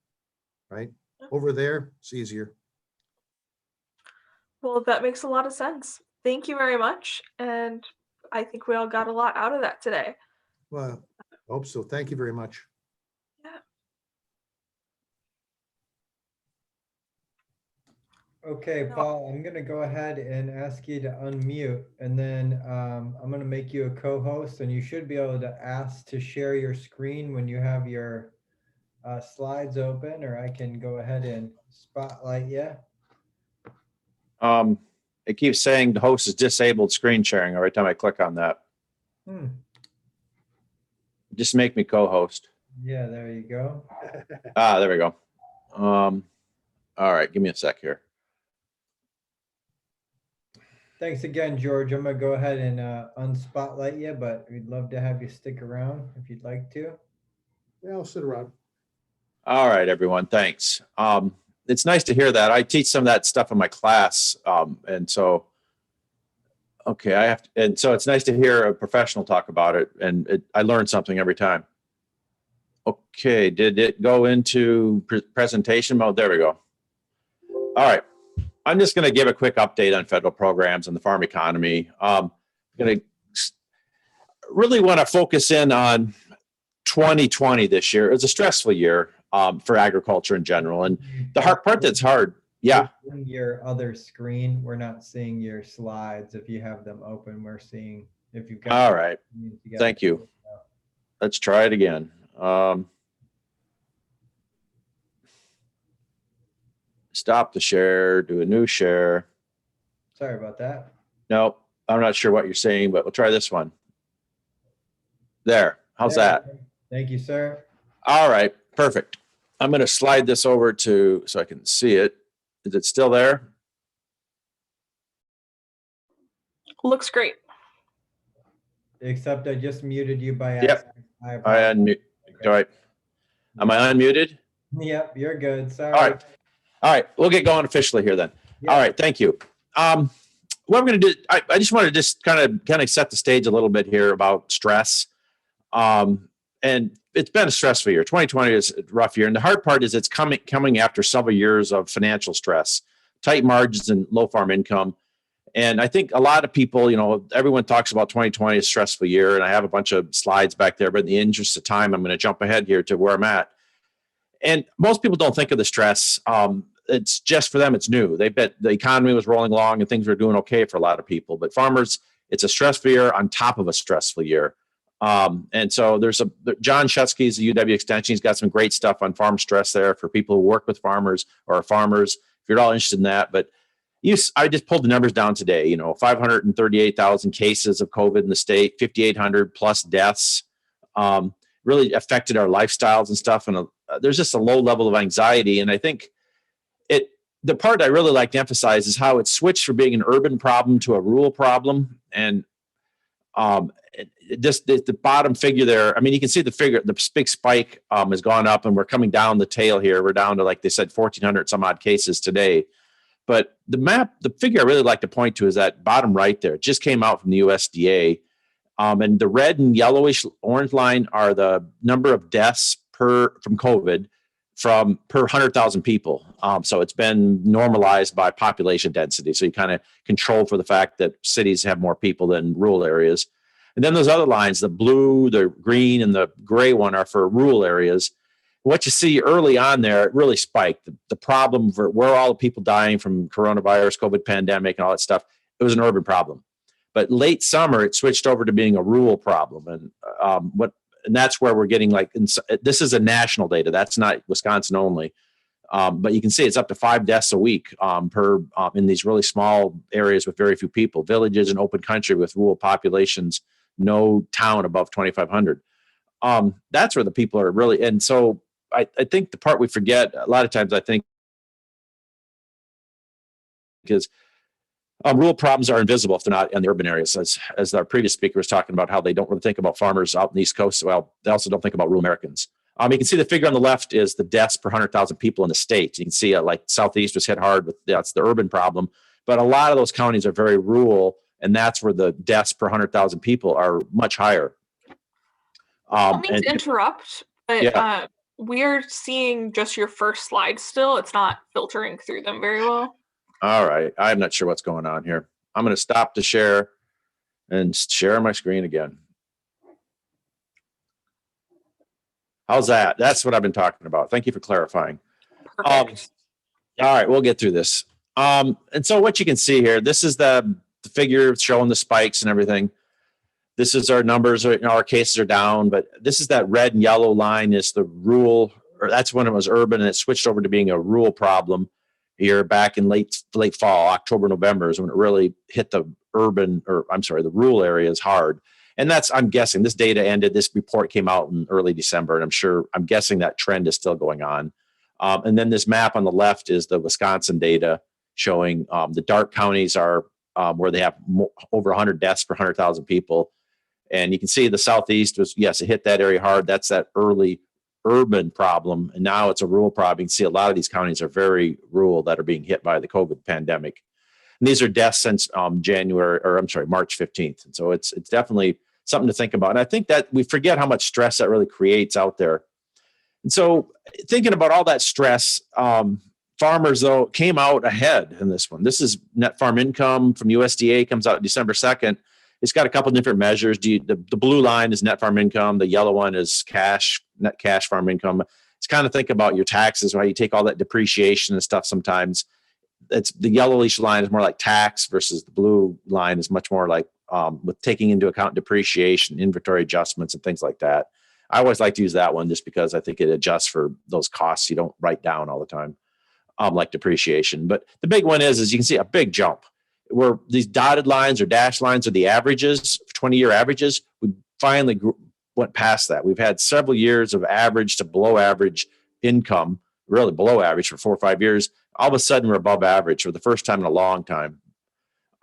right? Over there, it's easier. Well, that makes a lot of sense. Thank you very much. And I think we all got a lot out of that today. Well, I hope so. Thank you very much. Yeah. Okay, Paul, I'm going to go ahead and ask you to unmute, and then I'm going to make you a co-host, and you should be able to ask to share your screen when you have your slides open, or I can go ahead and spotlight you. It keeps saying the host is disabled screen sharing every time I click on that. Just make me co-host. Yeah, there you go. There we go. All right, give me a sec here. Thanks again, George. I'm going to go ahead and unspotlight you, but we'd love to have you stick around if you'd like to. Yeah, I'll sit around. All right, everyone, thanks. It's nice to hear that. I teach some of that stuff in my class. And so, okay, so it's nice to hear a professional talk about it, and I learn something every time. Okay, did it go into presentation mode? There we go. All right. I'm just going to give a quick update on federal programs and the farm economy. I'm going to really want to focus in on 2020 this year. It was a stressful year for agriculture in general. And the hard part that's hard, Yeah. we're seeing your other screen. We're not seeing your slides. If you have them open, we're seeing if you've got. All right. together. Thank you. Let's try it again. Stop the share, do a new share. Sorry about that. Nope, I'm not sure what you're saying, but we'll try this one. There, how's that? Thank you, sir. All right, perfect. I'm going to slide this over to so I can see it. Is it still there? Looks great. Except I just muted you by Yep. accident. I unmute. All right. Am I unmuted? Yep, you're good. Sorry. All right. All right, we'll get going officially here then. Yep. All right, thank you. What we're going to do, I just want to just kind of set the stage a little bit here about stress. And it's been a stressful year. 2020 is a rough year. And the hard part is it's coming after several years of financial stress, tight margins and low farm income. And I think a lot of people, everyone talks about 2020 as a stressful year. And I have a bunch of slides back there, but in the interest of time, I'm going to jump ahead here to where I'm at. And most people don't think of the stress. It's just for them, it's new. They bet the economy was rolling along and things were doing okay for a lot of people. But farmers, it's a stressful year on top of a stressful year. And so there's John Shutsky is the UW Extension. He's got some great stuff on farm stress there for people who work with farmers or are farmers, if you're all interested in that. But I just pulled the numbers down today, 538,000 cases of COVID in the state, 5,800 plus deaths, really affected our lifestyles and stuff. And there's just a low level of anxiety. And I think the part I really like to emphasize is how it switched from being an urban problem to a rural problem. And the bottom figure there, I mean, you can see the big spike has gone up and we're coming down the tail here. We're down to, like they said, 1,400 some odd cases today. But the figure I really like to point to is that bottom right there. It just came out from the USDA. And the red and yellowish orange line are the number of deaths from COVID per 100,000 people. So it's been normalized by population density. So you kind of control for the fact that cities have more people than rural areas. And then those other lines, the blue, the green, and the gray one are for rural areas. What you see early on there, it really spiked. The problem for where all the people dying from coronavirus, COVID pandemic, and all that stuff, it was an urban problem. But late summer, it switched over to being a rural problem. And that's where we're getting this is a national data. That's not Wisconsin only. But you can see it's up to 5 deaths a week in these really small areas with very few people, villages and open country with rural populations, no town above 2,500. That's where the people are really. And so I think the part we forget a lot of times, I think, is rural problems are invisible if they're not in the urban areas, as our previous speaker was talking about how they don't really think about farmers out in the East Coast. Well, they also don't think about rural Americans. You can see the figure on the left is the deaths per 100,000 people in the state. You can see like Southeast was hit hard that's the urban problem, but a lot of those counties are very rural, and that's where the deaths per 100,000 people are much higher. I don't mean to interrupt, but yeah. We are seeing just your first slide still. It's not filtering through them very well. All right. I'm not sure what's going on here. I'm going to stop the share and share my screen again. How's that? That's what I've been talking about. Thank you for clarifying. Perfect. All right, we'll get through this. And so what you can see here, this is the figure showing the spikes and everything. This is our numbers. Our cases are down, but this is that red and yellow line is the rural, or that's when it was urban, and it switched over to being a rural problem here back in late fall, October, November is when it really hit the rural areas hard. And I'm guessing this data ended, this report came out in early December, and I'm guessing that trend is still going on. And then this map on the left is the Wisconsin data showing the dark counties are where they have over 100 deaths per 100,000 people. And you can see the Southeast it hit that area hard. That's that early urban problem. And now it's a rural problem. You can see a lot of these counties are very rural that are being hit by the COVID pandemic. And these are deaths since March 15th. And so it's definitely something to think about. And I think that we forget how much stress that really creates out there. And so thinking about all that stress, farmers, though, came out ahead in this one. This is net farm income from USDA, comes out December 2nd. It's got a couple of different measures. The blue line is net farm income. The yellow one is net cash farm income. It's kind of think about your taxes, right? You take all that depreciation and stuff sometimes, it's the yellowish line is more like tax versus the blue line is much more like with taking into account depreciation, inventory adjustments, and things like that. I always like to use that one just because I think it adjusts for those costs you don't write down all the time, like depreciation. But the big one is you can see a big jump where these dotted lines or dashed lines are the averages, 20-year averages. We finally went past that. We've had several years of average to below average income, really below average for 4 or 5 years. All of a sudden, we're above average for the first time in a long time.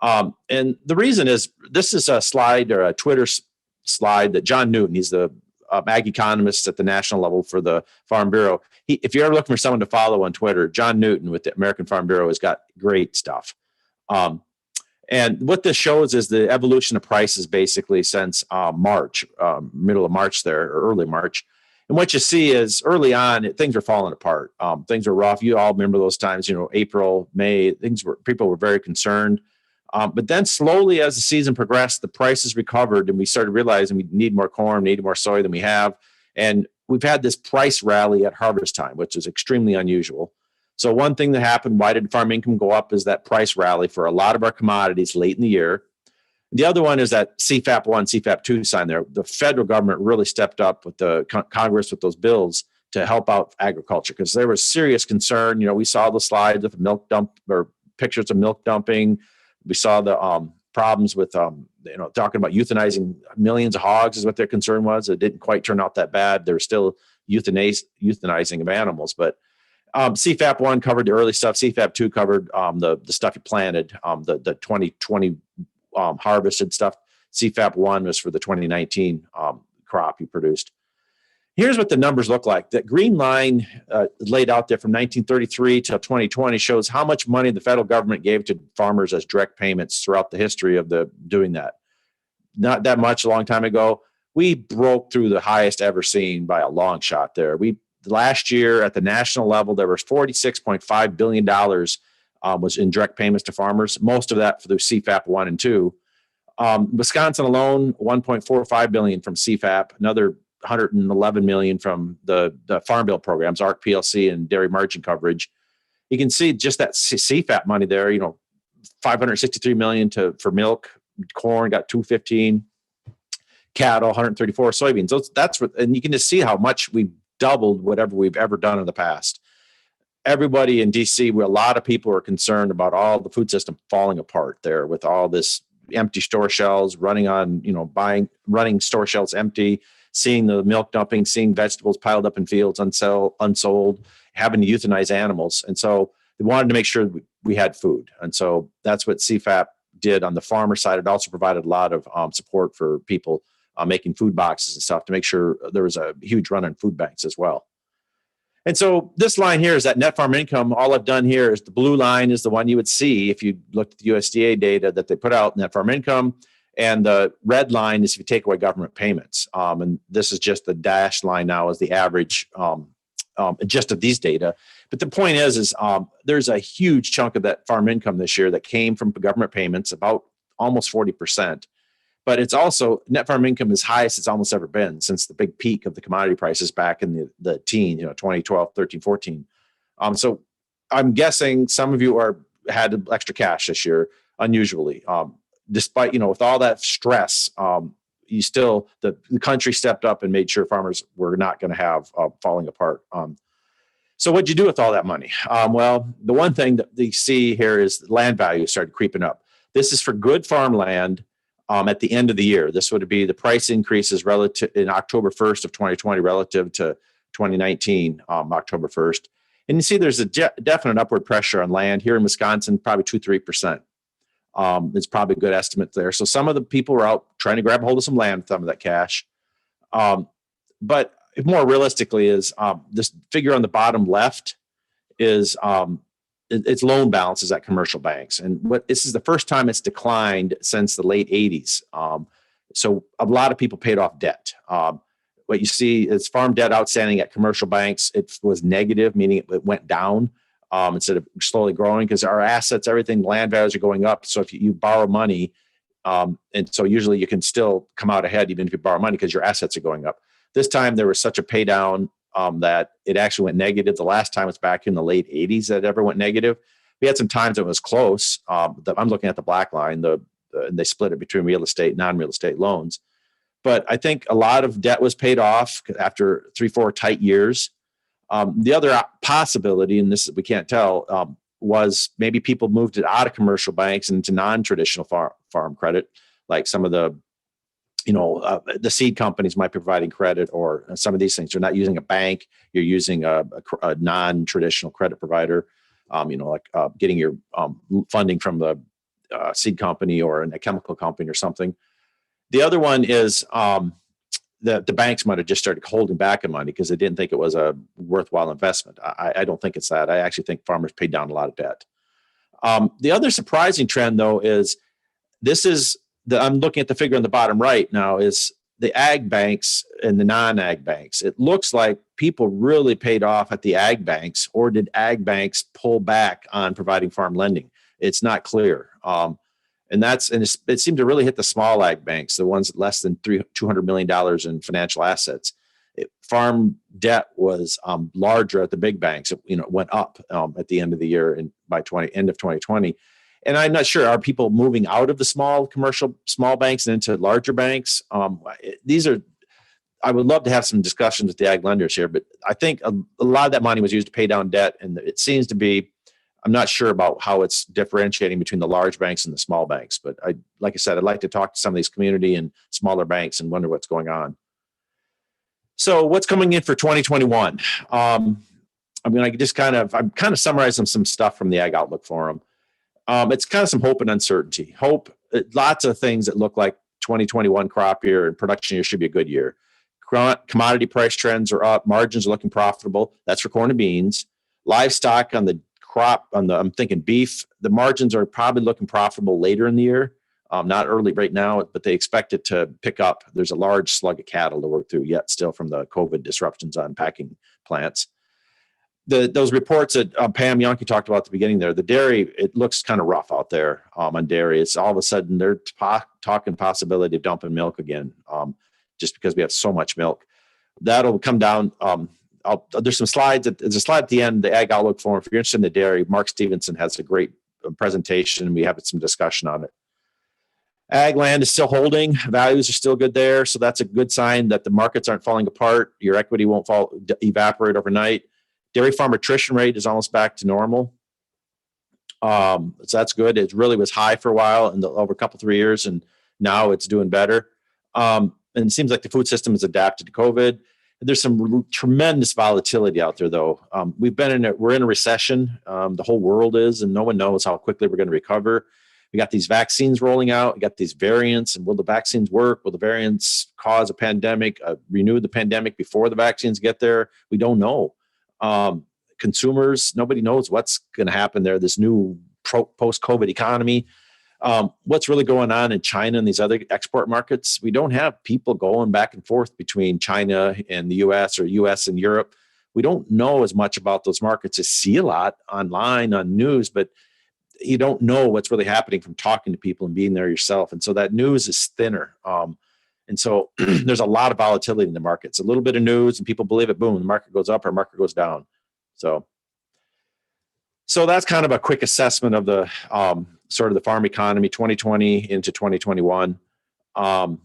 And the reason is this is a slide or a Twitter slide that John Newton, he's the ag economist at the national level for the Farm Bureau. If you're ever looking for someone to follow on Twitter, John Newton with the American Farm Bureau has got great stuff. And what this shows is the evolution of prices basically since March, middle of March there, or early March. And what you see is early on, things are falling apart. Things are rough. You all remember those times, April, May, people were very concerned. But then slowly as the season progressed, the prices recovered and we started realizing we need more corn, need more soy than we have. And we've had this price rally at harvest time, which is extremely unusual. So one thing that happened, why did farm income go up, is that price rally for a lot of our commodities late in the year. The other one is that CFAP 1, CFAP 2 sign there. The federal government really stepped up with the Congress with those bills to help out agriculture because there was serious concern. We saw the slides of milk dump or pictures of milk dumping. We saw the problems with, talking about euthanizing millions of hogs is what their concern was. It didn't quite turn out that bad. There was still euthanizing of animals, but CFAP 1 covered the early stuff. CFAP 2 covered the stuff you planted, the 2020 harvested stuff. CFAP 1 was for the 2019 crop you produced. Here's what the numbers look like. That green line laid out there from 1933 till 2020 shows how much money the federal government gave to farmers as direct payments throughout the history of doing that. Not that much a long time ago. We broke through the highest ever seen by a long shot there. Last year at the national level, there was $46.5 billion was in direct payments to farmers, most of that for the CFAP 1 and 2. Wisconsin alone, $1.45 billion from CFAP, another $111 million from the Farm Bill programs, ARC, PLC, and dairy margin coverage. You can see just that CFAP money there, $563 million for milk, corn got $215, cattle, 134, soybeans. And you can just see how much we doubled whatever we've ever done in the past. Everybody in DC, a lot of people are concerned about all the food system falling apart there with all this empty store shelves, running store shelves empty, seeing the milk dumping, seeing vegetables piled up in fields unsold, having to euthanize animals. And so they wanted to make sure we had food. And so that's what CFAP did on the farmer side. It also provided a lot of support for people making food boxes and stuff to make sure there was a huge run on food banks as well. And so this line here is that net farm income. All I've done here is the blue line is the one you would see if you looked at the USDA data that they put out, net farm income. And the red line is if you take away government payments. And this is just the dashed line now is the average just of these data. But the point is there's a huge chunk of that farm income this year that came from government payments, about almost 40%. But it's also net farm income is highest it's almost ever been since the big peak of the commodity prices back in the 2012, 13, 14. So I'm guessing some of you had extra cash this year, unusually. Despite, with all that stress, the country stepped up and made sure farmers were not going to have falling apart. So what'd you do with all that money? Well, the one thing that they see here is land values started creeping up. This is for good farmland. At the end of the year, this would be the price increases relative in October 1st of 2020 relative to 2019, October 1st. And you see there's a definite upward pressure on land here in Wisconsin, probably 2-3%. It's probably a good estimate there. So some of the people were out trying to grab a hold of some land, some of that cash. But more realistically is this figure on the bottom left is it's loan balances at commercial banks. And this is the first time it's declined since the late 80s. So a lot of people paid off debt. What you see is farm debt outstanding at commercial banks. It was negative, meaning it went down instead of slowly growing because our assets, everything, land values are going up. So if you borrow money, and so usually you can still come out ahead even if you borrow money because your assets are going up. This time there was such a pay down that it actually went negative. The last time it's back in the late 80s that it ever went negative. We had some times it was close. I'm looking at the black line, and they split it between real estate, non-real estate loans. But I think a lot of debt was paid off after 3-4 tight years. The other possibility, and this we can't tell, was maybe people moved it out of commercial banks and into non-traditional farm credit, like some of the the seed companies might be providing credit, or some of these things. You're not using a bank, you're using a non-traditional credit provider, like getting your funding from the seed company or a chemical company or something. The other one is the banks might have just started holding back on money because they didn't think it was a worthwhile investment. I don't think it's that. I actually think farmers paid down a lot of debt. The other surprising trend, though, is I'm looking at the figure on the bottom right now, is the ag banks and the non-ag banks. It looks like people really paid off at the ag banks, or did ag banks pull back on providing farm lending? It's not clear. It seemed to really hit the small ag banks, the ones less than $200 million in financial assets. Farm debt was larger at the big banks. It went up at the end of the year and by end of 2020. And I'm not sure, are people moving out of the small banks and into larger banks? I would love to have some discussions with the ag lenders here, but I think a lot of that money was used to pay down debt. And it seems to be, I'm not sure about how it's differentiating between the large banks and the small banks. But like I said, I'd like to talk to some of these community and smaller banks and wonder what's going on. So what's coming in for 2021? I'm kind of summarizing some stuff from the Ag Outlook Forum. It's kind of some hope and uncertainty. Hope, lots of things that look like 2021 crop year and production year should be a good year. Commodity price trends are up. Margins are looking profitable. That's for corn and beans. Livestock on the crop, I'm thinking beef, the margins are probably looking profitable later in the year. Not early right now, but they expect it to pick up. There's a large slug of cattle to work through yet still from the COVID disruptions on packing plants. Those reports that Pam Yonke talked about at the beginning there, the dairy, it looks kind of rough out there on dairy. It's all of a sudden they're talking possibility of dumping milk again, just because we have so much milk. That'll come down. There's some slides. There's a slide at the end, the Ag Outlook Forum. If you're interested in the dairy, Mark Stevenson has a great presentation, and we have some discussion on it. Ag land is still holding. Values are still good there. So that's a good sign that the markets aren't falling apart. Your equity won't evaporate overnight. Dairy farm attrition rate is almost back to normal. So that's good. It really was high for a while and over a couple, 3 years, and now it's doing better. And it seems like the food system has adapted to COVID. There's some tremendous volatility out there, though. We're in a recession. The whole world is, and no one knows how quickly we're going to recover. We got these vaccines rolling out. We got these variants, and will the vaccines work? Will the variants cause a pandemic, renew the pandemic before the vaccines get there? We don't know. Consumers, nobody knows what's going to happen there. This new post-COVID economy. What's really going on in China and these other export markets? We don't have people going back and forth between China and the U.S. or U.S. and Europe. We don't know as much about those markets. You see a lot online on news, but you don't know what's really happening from talking to people and being there yourself. And so that news is thinner. And so there's a lot of volatility in the markets. A little bit of news and people believe it, boom, the market goes up or market goes down. So that's kind of a quick assessment of the sort of the farm economy 2020 into 2021. Now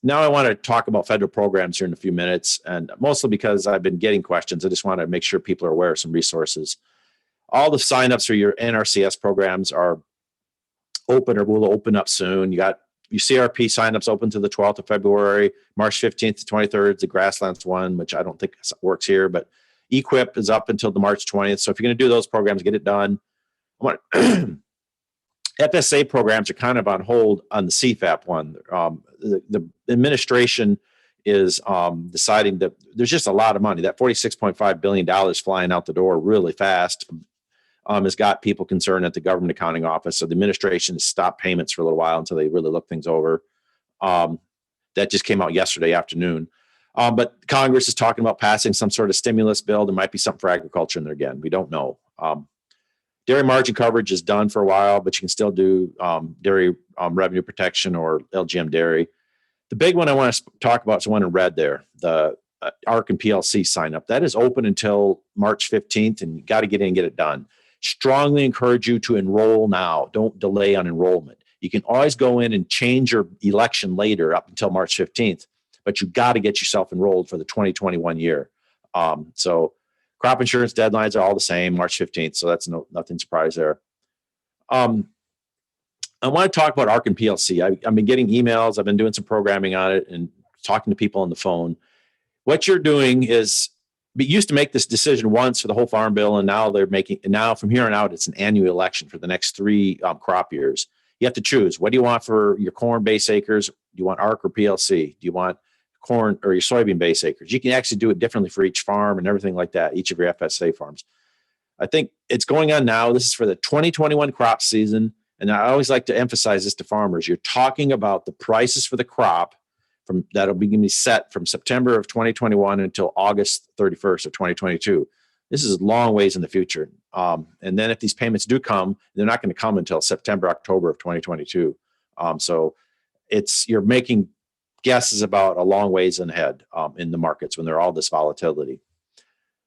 I want to talk about federal programs here in a few minutes, and mostly because I've been getting questions. I just want to make sure people are aware of some resources. All the signups for your NRCS programs are open or will open up soon. You got your CRP signups open to the 12th of February, March 15th to 23rd, the grasslands one, which I don't think works here, but EQIP is up until the March 20th. So if you're going to do those programs, get it done. FSA programs are kind of on hold on the CFAP one. The administration is deciding that there's just a lot of money. That $46.5 billion flying out the door really fast has got people concerned at the government accounting office. So the administration has stopped payments for a little while until they really look things over. That just came out yesterday afternoon. But Congress is talking about passing some sort of stimulus bill. There might be something for agriculture in there again. We don't know. Dairy margin coverage is done for a while, but you can still do dairy revenue protection or LGM dairy. The big one I want to talk about is the one in red there, the ARC and PLC sign up. That is open until March 15th, and you got to get in and get it done. strongly encourage you to enroll now. Don't delay on enrollment. You can always go in and change your election later up until March 15th, but you got to get yourself enrolled for the 2021 year. So crop insurance deadlines are all the same, March 15th. So that's nothing surprise there. I want to talk about ARC and PLC. I've been getting emails. I've been doing some programming on it and talking to people on the phone. What you're doing is, we used to make this decision once for the whole farm bill, and now from here on out, it's an annual election for the next 3 crop years. You have to choose. What do you want for your corn base acres? Do you want ARC or PLC? Do you want corn or your soybean base acres? You can actually do it differently for each farm and everything like that, each of your FSA farms. I think it's going on now. This is for the 2021 crop season. And I always like to emphasize this to farmers. You're talking about the prices for the crop that'll be set from September of 2021 until August 31st of 2022. This is a long ways in the future. And then if these payments do come, they're not going to come until September, October of 2022. So you're making guesses about a long ways ahead in the markets when they're all this volatility.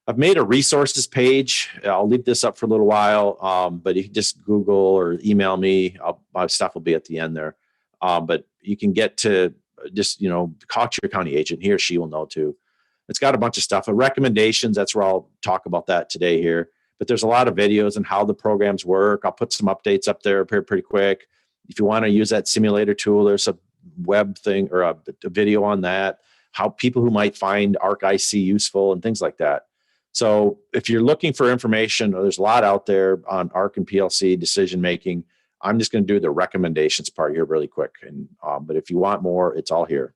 I've made a resources page. I'll leave this up for a little while, but you can just Google or email me. My stuff will be at the end there. But you can get to just, talk to your county agent. He or she will know too. It's got a bunch of stuff. Recommendations, that's where I'll talk about that today here. But there's a lot of videos on how the programs work. I'll put some updates up there pretty quick. If you want to use that simulator tool, there's a web thing or a video on that, how people who might find ARC IC useful and things like that. So if you're looking for information, there's a lot out there on ARC and PLC decision-making. I'm just going to do the recommendations part here really quick. But if you want more, it's all here.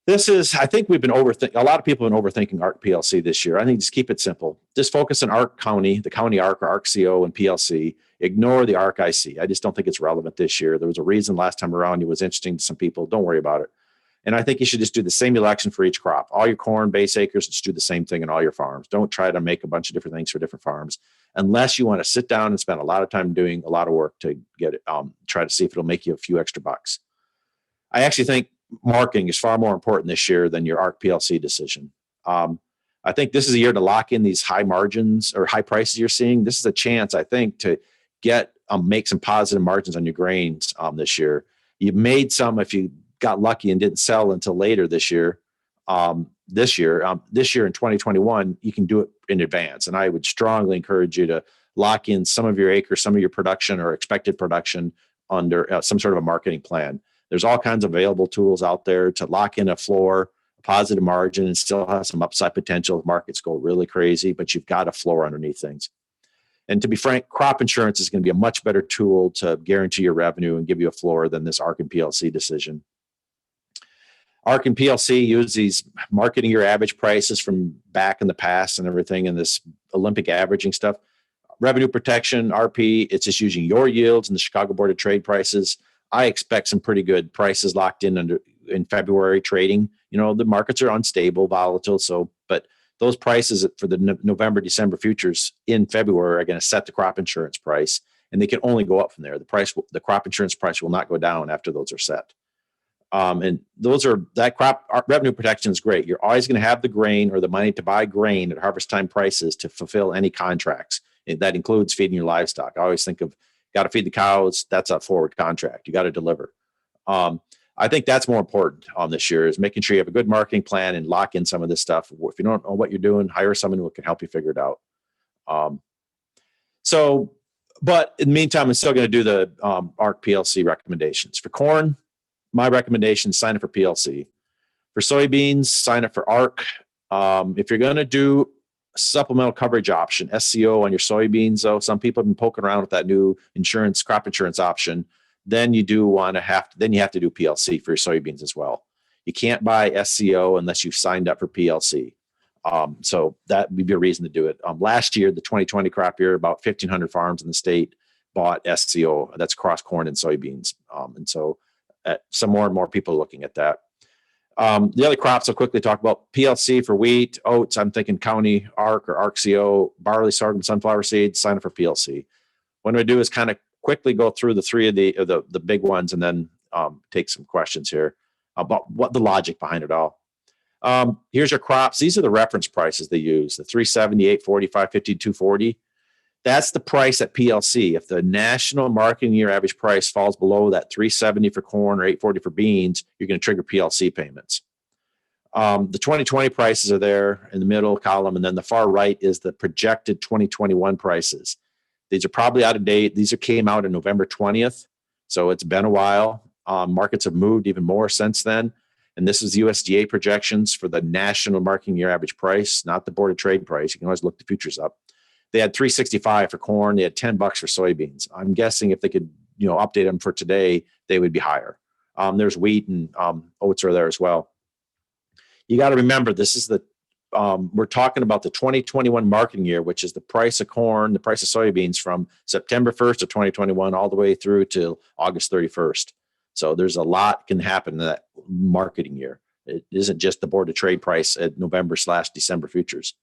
I think a lot of people have been overthinking ARC PLC this year. I think just keep it simple. Just focus on ARC County, the County ARC or ARC CO and PLC. Ignore the ARC IC. I just don't think it's relevant this year. There was a reason last time around it was interesting to some people. Don't worry about it. And I think you should just do the same election for each crop. All your corn base acres, just do the same thing in all your farms. Don't try to make a bunch of different things for different farms unless you want to sit down and spend a lot of time doing a lot of work to get it, try to see if it'll make you a few extra bucks. I actually think marketing is far more important this year than your ARC PLC decision. I think this is a year to lock in these high margins or high prices you're seeing. This is a chance, I think, to make some positive margins on your grains this year. You've made some if you got lucky and didn't sell until later this year. This year in 2021, you can do it in advance. And I would strongly encourage you to lock in some of your acres, some of your production or expected production under some sort of a marketing plan. There's all kinds of available tools out there to lock in a floor, a positive margin, and still have some upside potential if markets go really crazy, but you've got a floor underneath things. And to be frank, crop insurance is going to be a much better tool to guarantee your revenue and give you a floor than this ARC and PLC decision. ARC and PLC use these marketing your average prices from back in the past and everything, and this Olympic averaging stuff. Revenue protection, RP, it's just using your yields and the Chicago Board of Trade prices. I expect some pretty good prices locked in February trading. The markets are unstable, volatile. But those prices for the November, December futures in February are going to set the crop insurance price, and they can only go up from there. The crop insurance price will not go down after those are set. And that crop revenue protection is great. You're always going to have the grain or the money to buy grain at harvest time prices to fulfill any contracts. And that includes feeding your livestock. I always think of got to feed the cows. That's a forward contract. You got to deliver. I think that's more important this year is making sure you have a good marketing plan and lock in some of this stuff. If you don't know what you're doing, hire someone who can help you figure it out. But in the meantime, I'm still going to do the ARC PLC recommendations. For corn, my recommendation is sign up for PLC. For soybeans, sign up for ARC. If you're going to do a supplemental coverage option, SCO on your soybeans, though, some people have been poking around with that new crop insurance option. Then you have to do PLC for your soybeans as well. You can't buy SCO unless you've signed up for PLC. So that would be a reason to do it. Last year, the 2020 crop year, about 1,500 farms in the state bought SCO. That's across corn and soybeans. And so some more and more people are looking at that. The other crops I'll quickly talk about: PLC for wheat, oats. I'm thinking county ARC or ARC-CO, barley, sorghum, sunflower seeds. Sign up for PLC. What I'm going to do is kind of quickly go through the three of the big ones, and then take some questions here about what the logic behind it all. Here's your crops. These are the reference prices they use: the 370, 840, 550, 240. That's the price at PLC. If the national marketing year average price falls below that 370 for corn or 840 for beans, you're going to trigger PLC payments. The 2020 prices are there in the middle column, and then the far right is the projected 2021 prices. These are probably out of date. These came out on November 20th, so it's been a while. Markets have moved even more since then. And this is USDA projections for the national marketing year average price, not the Board of Trade price. You can always look the futures up. They had $3.65 for corn. They had $10 for soybeans. I'm guessing if they could, update them for today, they would be higher. There's wheat and oats are there as well. You got to remember, this is we're talking about the 2021 marketing year, which is the price of corn, the price of soybeans from September 1st of 2021 all the way through to August 31st. So there's a lot can happen in that marketing year. It isn't just the Board of Trade price at November/December futures.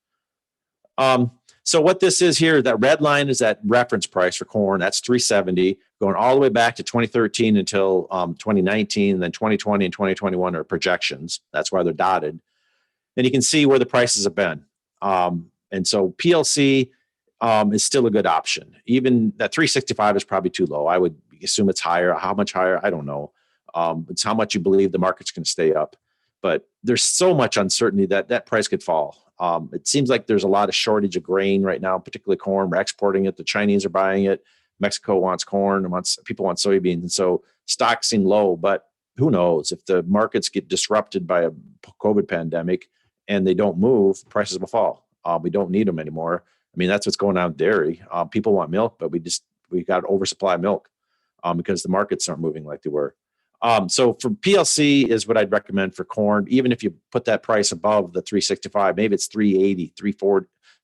So what this is here, that red line is that reference price for corn. That's 370, going all the way back to 2013 until 2019, and then 2020 and 2021 are projections. That's why they're dotted. And you can see where the prices have been. And so PLC is still a good option. Even that 365 is probably too low. I would assume it's higher. How much higher? I don't know. It's how much you believe the market's going to stay up. But there's so much uncertainty that price could fall. It seems like there's a lot of shortage of grain right now, particularly corn. We're exporting it. The Chinese are buying it. Mexico wants corn. People want soybeans. And so stocks seem low, but who knows? If the markets get disrupted by a COVID pandemic and they don't move, prices will fall. We don't need them anymore. I mean, that's what's going on with dairy. People want milk, but we got an oversupply of milk because the markets aren't moving like they were. So for PLC is what I'd recommend for corn. Even if you put that price above the 365, maybe it's 380,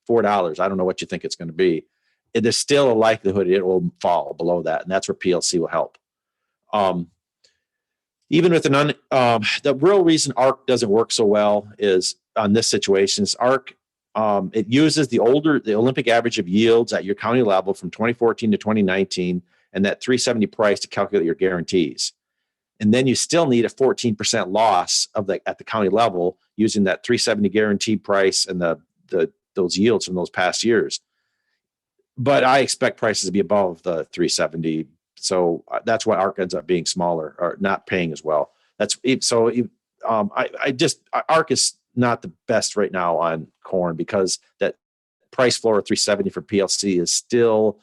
$4. I don't know what you think it's going to be. There's still a likelihood it will fall below that, and that's where PLC will help. Even with the real reason ARC doesn't work so well is on this situation is ARC. It uses the Olympic average of yields at your county level from 2014 to 2019, and that 370 price to calculate your guarantees. And then you still need a 14% loss at the county level using that 370 guaranteed price and those yields from those past years. But I expect prices to be above the 370. So that's why ARC ends up being smaller or not paying as well. ARC is not the best right now on corn because that price floor of 370 for PLC is still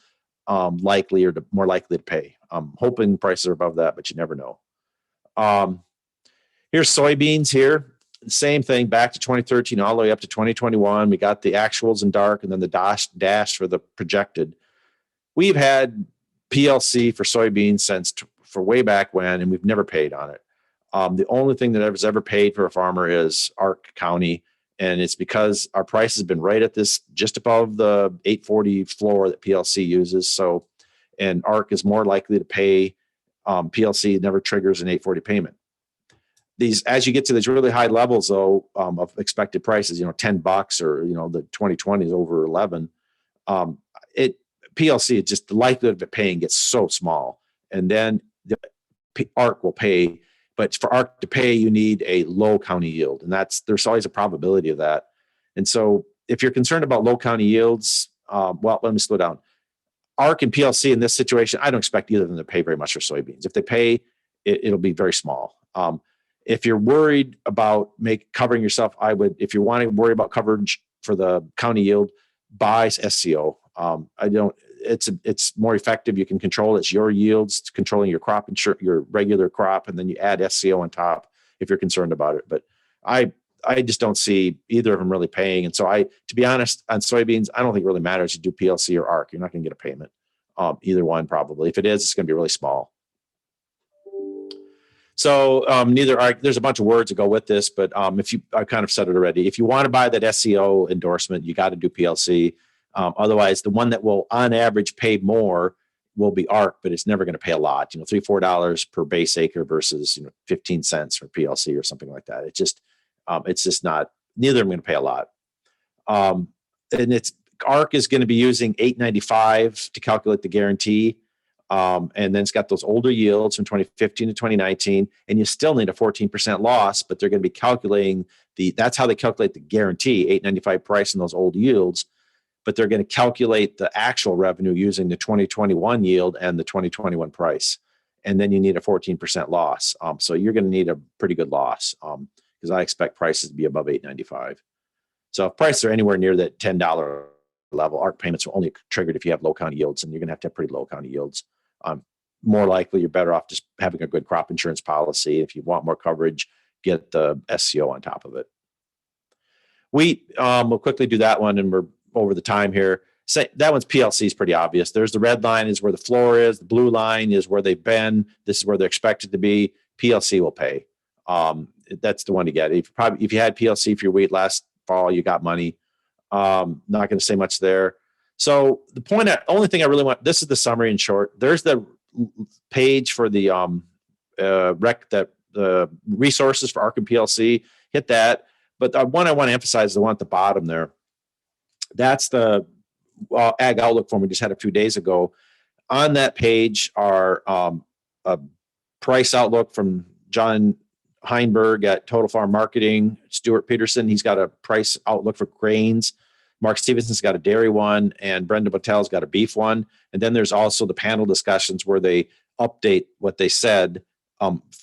likely or more likely to pay. I'm hoping prices are above that, but you never know. Here's soybeans here. Same thing back to 2013 all the way up to 2021. We got the actuals in dark and then the dash for the projected. We've had PLC for soybeans for way back when, and we've never paid on it. The only thing that was ever paid for a farmer is ARC County, and it's because our price has been right at this, just above the 840 floor that PLC uses. So, and ARC is more likely to pay. PLC never triggers an 840 payment. As you get to these really high levels though, of expected prices, $10 or, the 2020 is over 11. PLC, it's just the likelihood of it paying gets so small. And then the ARC will pay, but for ARC to pay, you need a low county yield. And there's always a probability of that. And so if you're concerned about low county yields, let me slow down. ARC and PLC in this situation, I don't expect either of them to pay very much for soybeans. If they pay, it'll be very small. If you're worried about covering yourself, if you want to worry about coverage for the county yield, buy SCO. It's more effective. You can control it's your yields, controlling your crop and your regular crop, and then you add SCO on top if you're concerned about it. But I just don't see either of them really paying. And so to be honest, on soybeans, I don't think it really matters if you do PLC or ARC. You're not going to get a payment. Either one probably. If it is, it's going to be really small. So neither ARC, there's a bunch of words that go with this, but I kind of said it already. If you want to buy that SCO endorsement, you got to do PLC. Otherwise, the one that will on average pay more will be ARC, but it's never going to pay a lot. $3-4 per base acre versus 15 cents for PLC or something like that. It's just not. Neither of them going to pay a lot. And ARC is going to be using $8.95 to calculate the guarantee. And then it's got those older yields from 2015 to 2019, and you still need a 14% loss, but they're going to be calculating that's how they calculate the guarantee, $8.95 price and those old yields. but they're going to calculate the actual revenue using the 2021 yield and the 2021 price. And then you need a 14% loss. So you're going to need a pretty good loss because I expect prices to be above $8.95. So if prices are anywhere near that $10 level, ARC payments are only triggered if you have low county yields, and you're going to have pretty low county yields. More likely, you're better off just having a good crop insurance policy. If you want more coverage, get the SCO on top of it. We'll quickly do that one, and we're over the time here. That one's PLC is pretty obvious. There's the red line is where the floor is. The blue line is where they've been. This is where they're expected to be. PLC will pay. That's the one to get. If you had PLC for your wheat last fall, you got money. Not going to say much there. So the only thing I really want, this is the summary in short. There's the page for the the resources for ARC and PLC. Hit that. But the one I want to emphasize is the one at the bottom there. That's the Ag Outlook form we just had a few days ago. On that page are a price outlook from John Heinberg at Total Farm Marketing, Stuart Peterson. He's got a price outlook for grains. Mark Stevenson's got a dairy one, and Brenda Bottel's got a beef one. And then there's also the panel discussions where they update what they said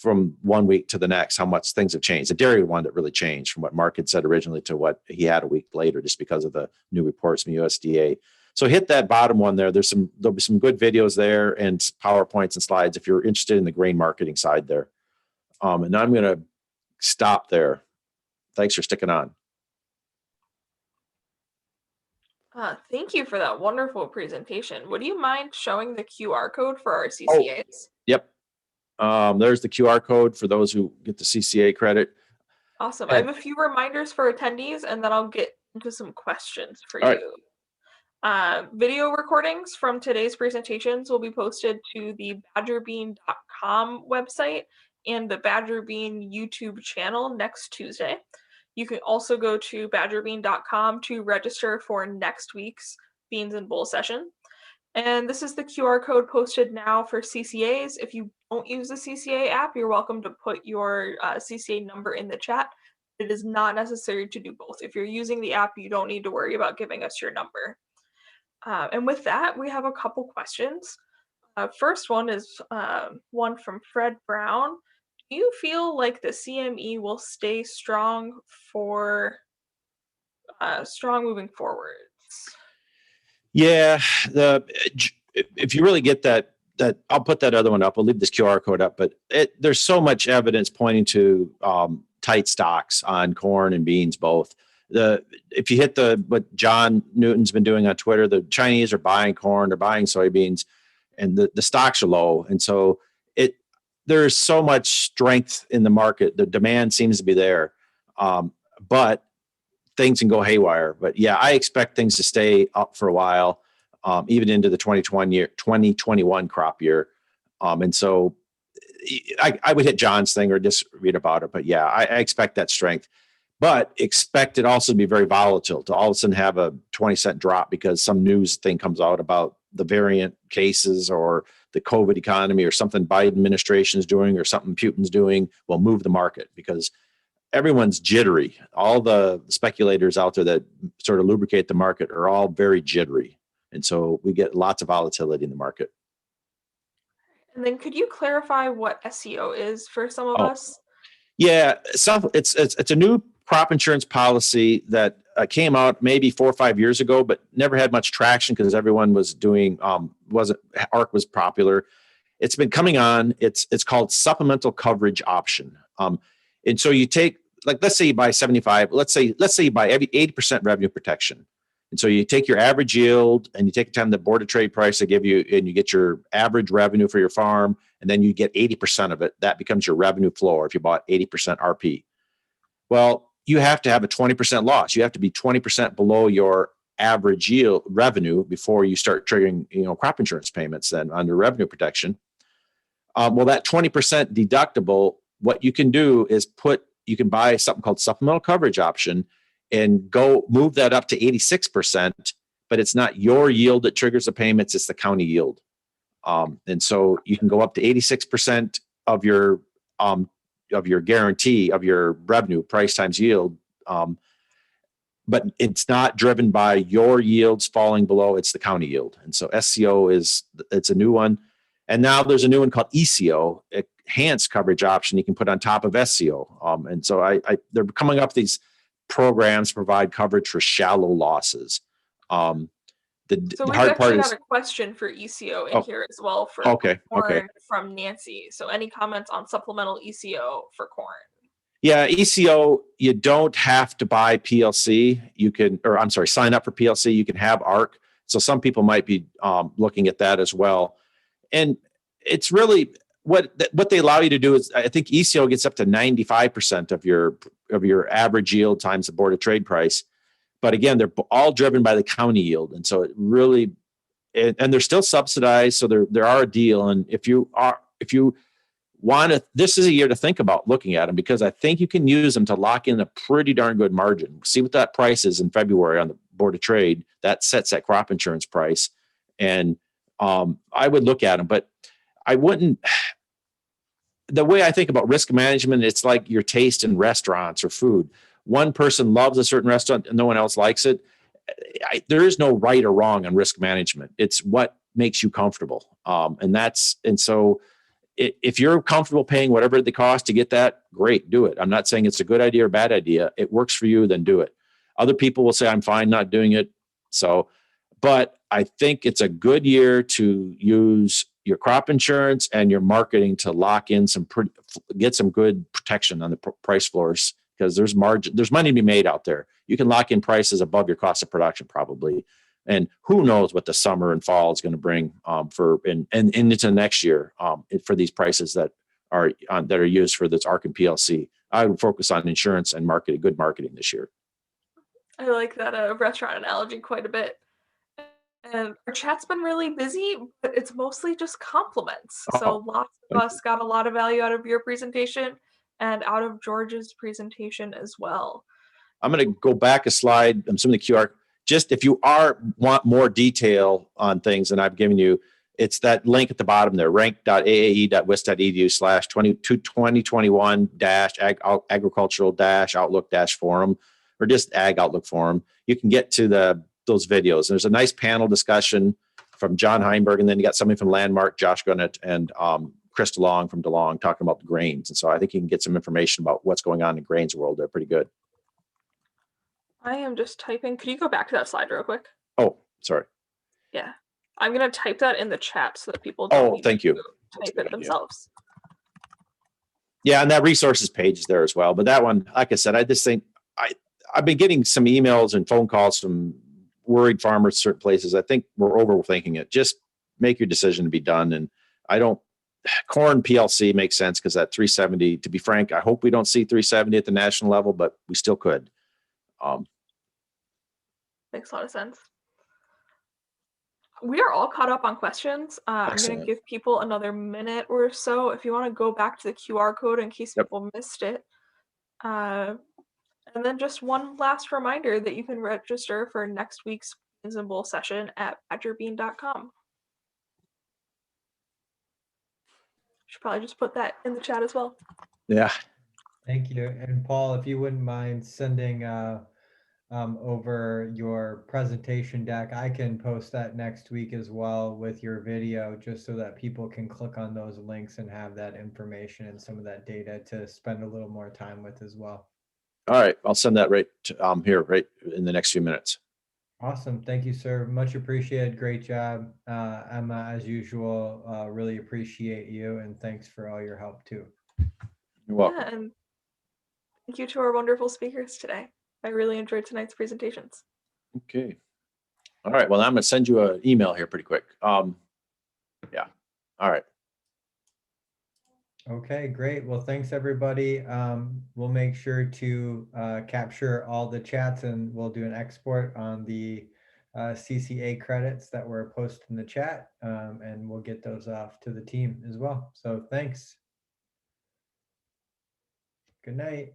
from 1 week to the next, how much things have changed. The dairy one that really changed from what Mark had said originally to what he had a week later, just because of the new reports from USDA. So hit that bottom one there. There'll be some good videos there and PowerPoints and slides if you're interested in the grain marketing side there. And I'm going to stop there. Thanks for sticking on. Thank you for that wonderful presentation. Would you mind showing the QR code for our CCAs? Yep. There's the QR code for those who get the CCA credit. Awesome. I have a few reminders for attendees, and then I'll get into some questions for you. Video recordings from today's presentations will be posted to the badgerbean.com website and the Badgerbean YouTube channel next Tuesday. You can also go to badgerbean.com to register for next week's Beans and Bull session. And this is the QR code posted now for CCAs. If you don't use the CCA app, you're welcome to put your CCA number in the chat. It is not necessary to do both. If you're using the app, you don't need to worry about giving us your number. And with that, we have a couple questions. First one is one from Fred Brown. Do you feel like the CME will stay strong moving forward? Yeah, if you really get that I'll put that other one up. I'll leave this QR code up, but there's so much evidence pointing to tight stocks on corn and beans both. If you hit what John Newton's been doing on Twitter, the Chinese are buying corn, they're buying soybeans, and the stocks are low, and so there's so much strength in the market. The demand seems to be there, but things can go haywire. But yeah, I expect things to stay up for a while, even into the 2021 crop year. And so I would hit John's thing or just read about it. But yeah, I expect that strength. But expect it also to be very volatile, to all of a sudden have a 20-cent drop because some news thing comes out about the variant cases or the COVID economy or something Biden administration is doing or something Putin's doing will move the market because everyone's jittery. All the speculators out there that sort of lubricate the market are all very jittery. And so we get lots of volatility in the market. And then could you clarify what SEO is for some of us? Yeah, it's a new crop insurance policy that came out maybe 4 or 5 years ago, but never had much traction because everyone was doing ARC was popular. It's been coming on. It's called Supplemental Coverage Option. And so you take, like, let's say you buy 75. Let's say you buy every 80% revenue protection. And so you take your average yield and you take the time the Board of Trade price they give you, and you get your average revenue for your farm, and then you get 80% of it. That becomes your revenue floor if you bought 80% RP. Well, you have to have a 20% loss. You have to be 20% below your average yield revenue before you start triggering, crop insurance payments then under revenue protection. Well, that 20% deductible, what you can do is you can buy something called Supplemental Coverage Option and go move that up to 86%, but it's not your yield that triggers the payments, it's the county yield. And so you can go up to 86% of your guarantee of your revenue price times yield. but it's not driven by your yields falling below, it's the county yield. And so SCO it's a new one. And now there's a new one called ECO, enhanced coverage option you can put on top of SCO. And so they're coming up with these programs to provide coverage for shallow losses. So The we've hard part actually is, got a question for ECO in here as well for okay. corn from Nancy. So any comments on supplemental ECO for corn? Yeah, ECO, you don't have to buy PLC. You can, or I'm sorry, sign up for PLC. You can have ARC. So some people might be looking at that as well. And it's really what they allow you to do is, I think ECO gets up to 95% of your average yield times the Board of Trade price. But again, they're all driven by the county yield, and so it really, and they're still subsidized. So there are a deal. And if you want to, this is a year to think about looking at them, because I think you can use them to lock in a pretty darn good margin. See what that price is in February on the Board of Trade. That sets that crop insurance price. And I would look at them, but I wouldn't. The way I think about risk management, it's like your taste in restaurants or food. One person loves a certain restaurant and no one else likes it. There is no right or wrong on risk management. It's what makes you comfortable. And so if you're comfortable paying whatever the cost to get that, great, do it. I'm not saying it's a good idea or bad idea. It works for you, then do it. Other people will say, I'm fine not doing it. So, but I think it's a good year to use your crop insurance and your marketing to lock in get some good protection on the price floors, because there's money to be made out there. You can lock in prices above your cost of production probably. And who knows what the summer and fall is going to bring and into next year for these prices that are used for this ARC and PLC. I would focus on insurance and marketing, good marketing this year. I like that restaurant analogy quite a bit. And our chat's been really busy, but it's mostly just compliments. So lots of us got a lot of value out of your presentation and out of George's presentation as well. I'm going to go back a slide and some of the QR. Just if you want more detail on things than I've given you, it's that link at the bottom there, rank.aae.wis.edu/2021-agricultural-outlook-forum, or just Ag Outlook Forum. You can get to those videos. There's a nice panel discussion from John Heinberg, and then you got somebody from Landmark, Josh Gunnett, and Chris DeLong from DeLong talking about the grains. And so I think you can get some information about what's going on in the grains world. They're pretty good. I am just typing. Could you go back to that slide real quick? Oh, sorry. Yeah. I'm going to type that in the chat so that people don't need thank you. to type it themselves. Yeah, and that resources page is there as well. But that one, like I said, I just think I've been getting some emails and phone calls from worried farmers certain places. I think we're overthinking it. Just make your decision to be done. And corn PLC makes sense because that 370, to be frank, I hope we don't see 370 at the national level, but we still could. Makes a lot of sense. We are all caught up on questions. I'm going to give people another minute or so if you want to go back to the QR code in case people missed it. And then just one last reminder that you can register for next week's Beans and Bowl session at badgerbean.com. Should probably just put that in the chat as well. Yeah. Thank you. And Paul, if you wouldn't mind sending over your presentation deck, I can post that next week as well with your video, just so that people can click on those links and have that information and some of that data to spend a little more time with as well. All right. I'll send that right in the next few minutes. Awesome. Thank you, sir. Much appreciated. Great job. Emma, as usual, really appreciate you, and thanks for all your help too. You're welcome. Yeah, and thank you to our wonderful speakers today. I really enjoyed tonight's presentations. Okay. All right. Well, I'm going to send you an email here pretty quick. Yeah. All right. Okay, great. Well, thanks everybody. We'll make sure to capture all the chats, and we'll do an export on the CCA credits that were posted in the chat, and we'll get those off to the team as well. So thanks. Good night.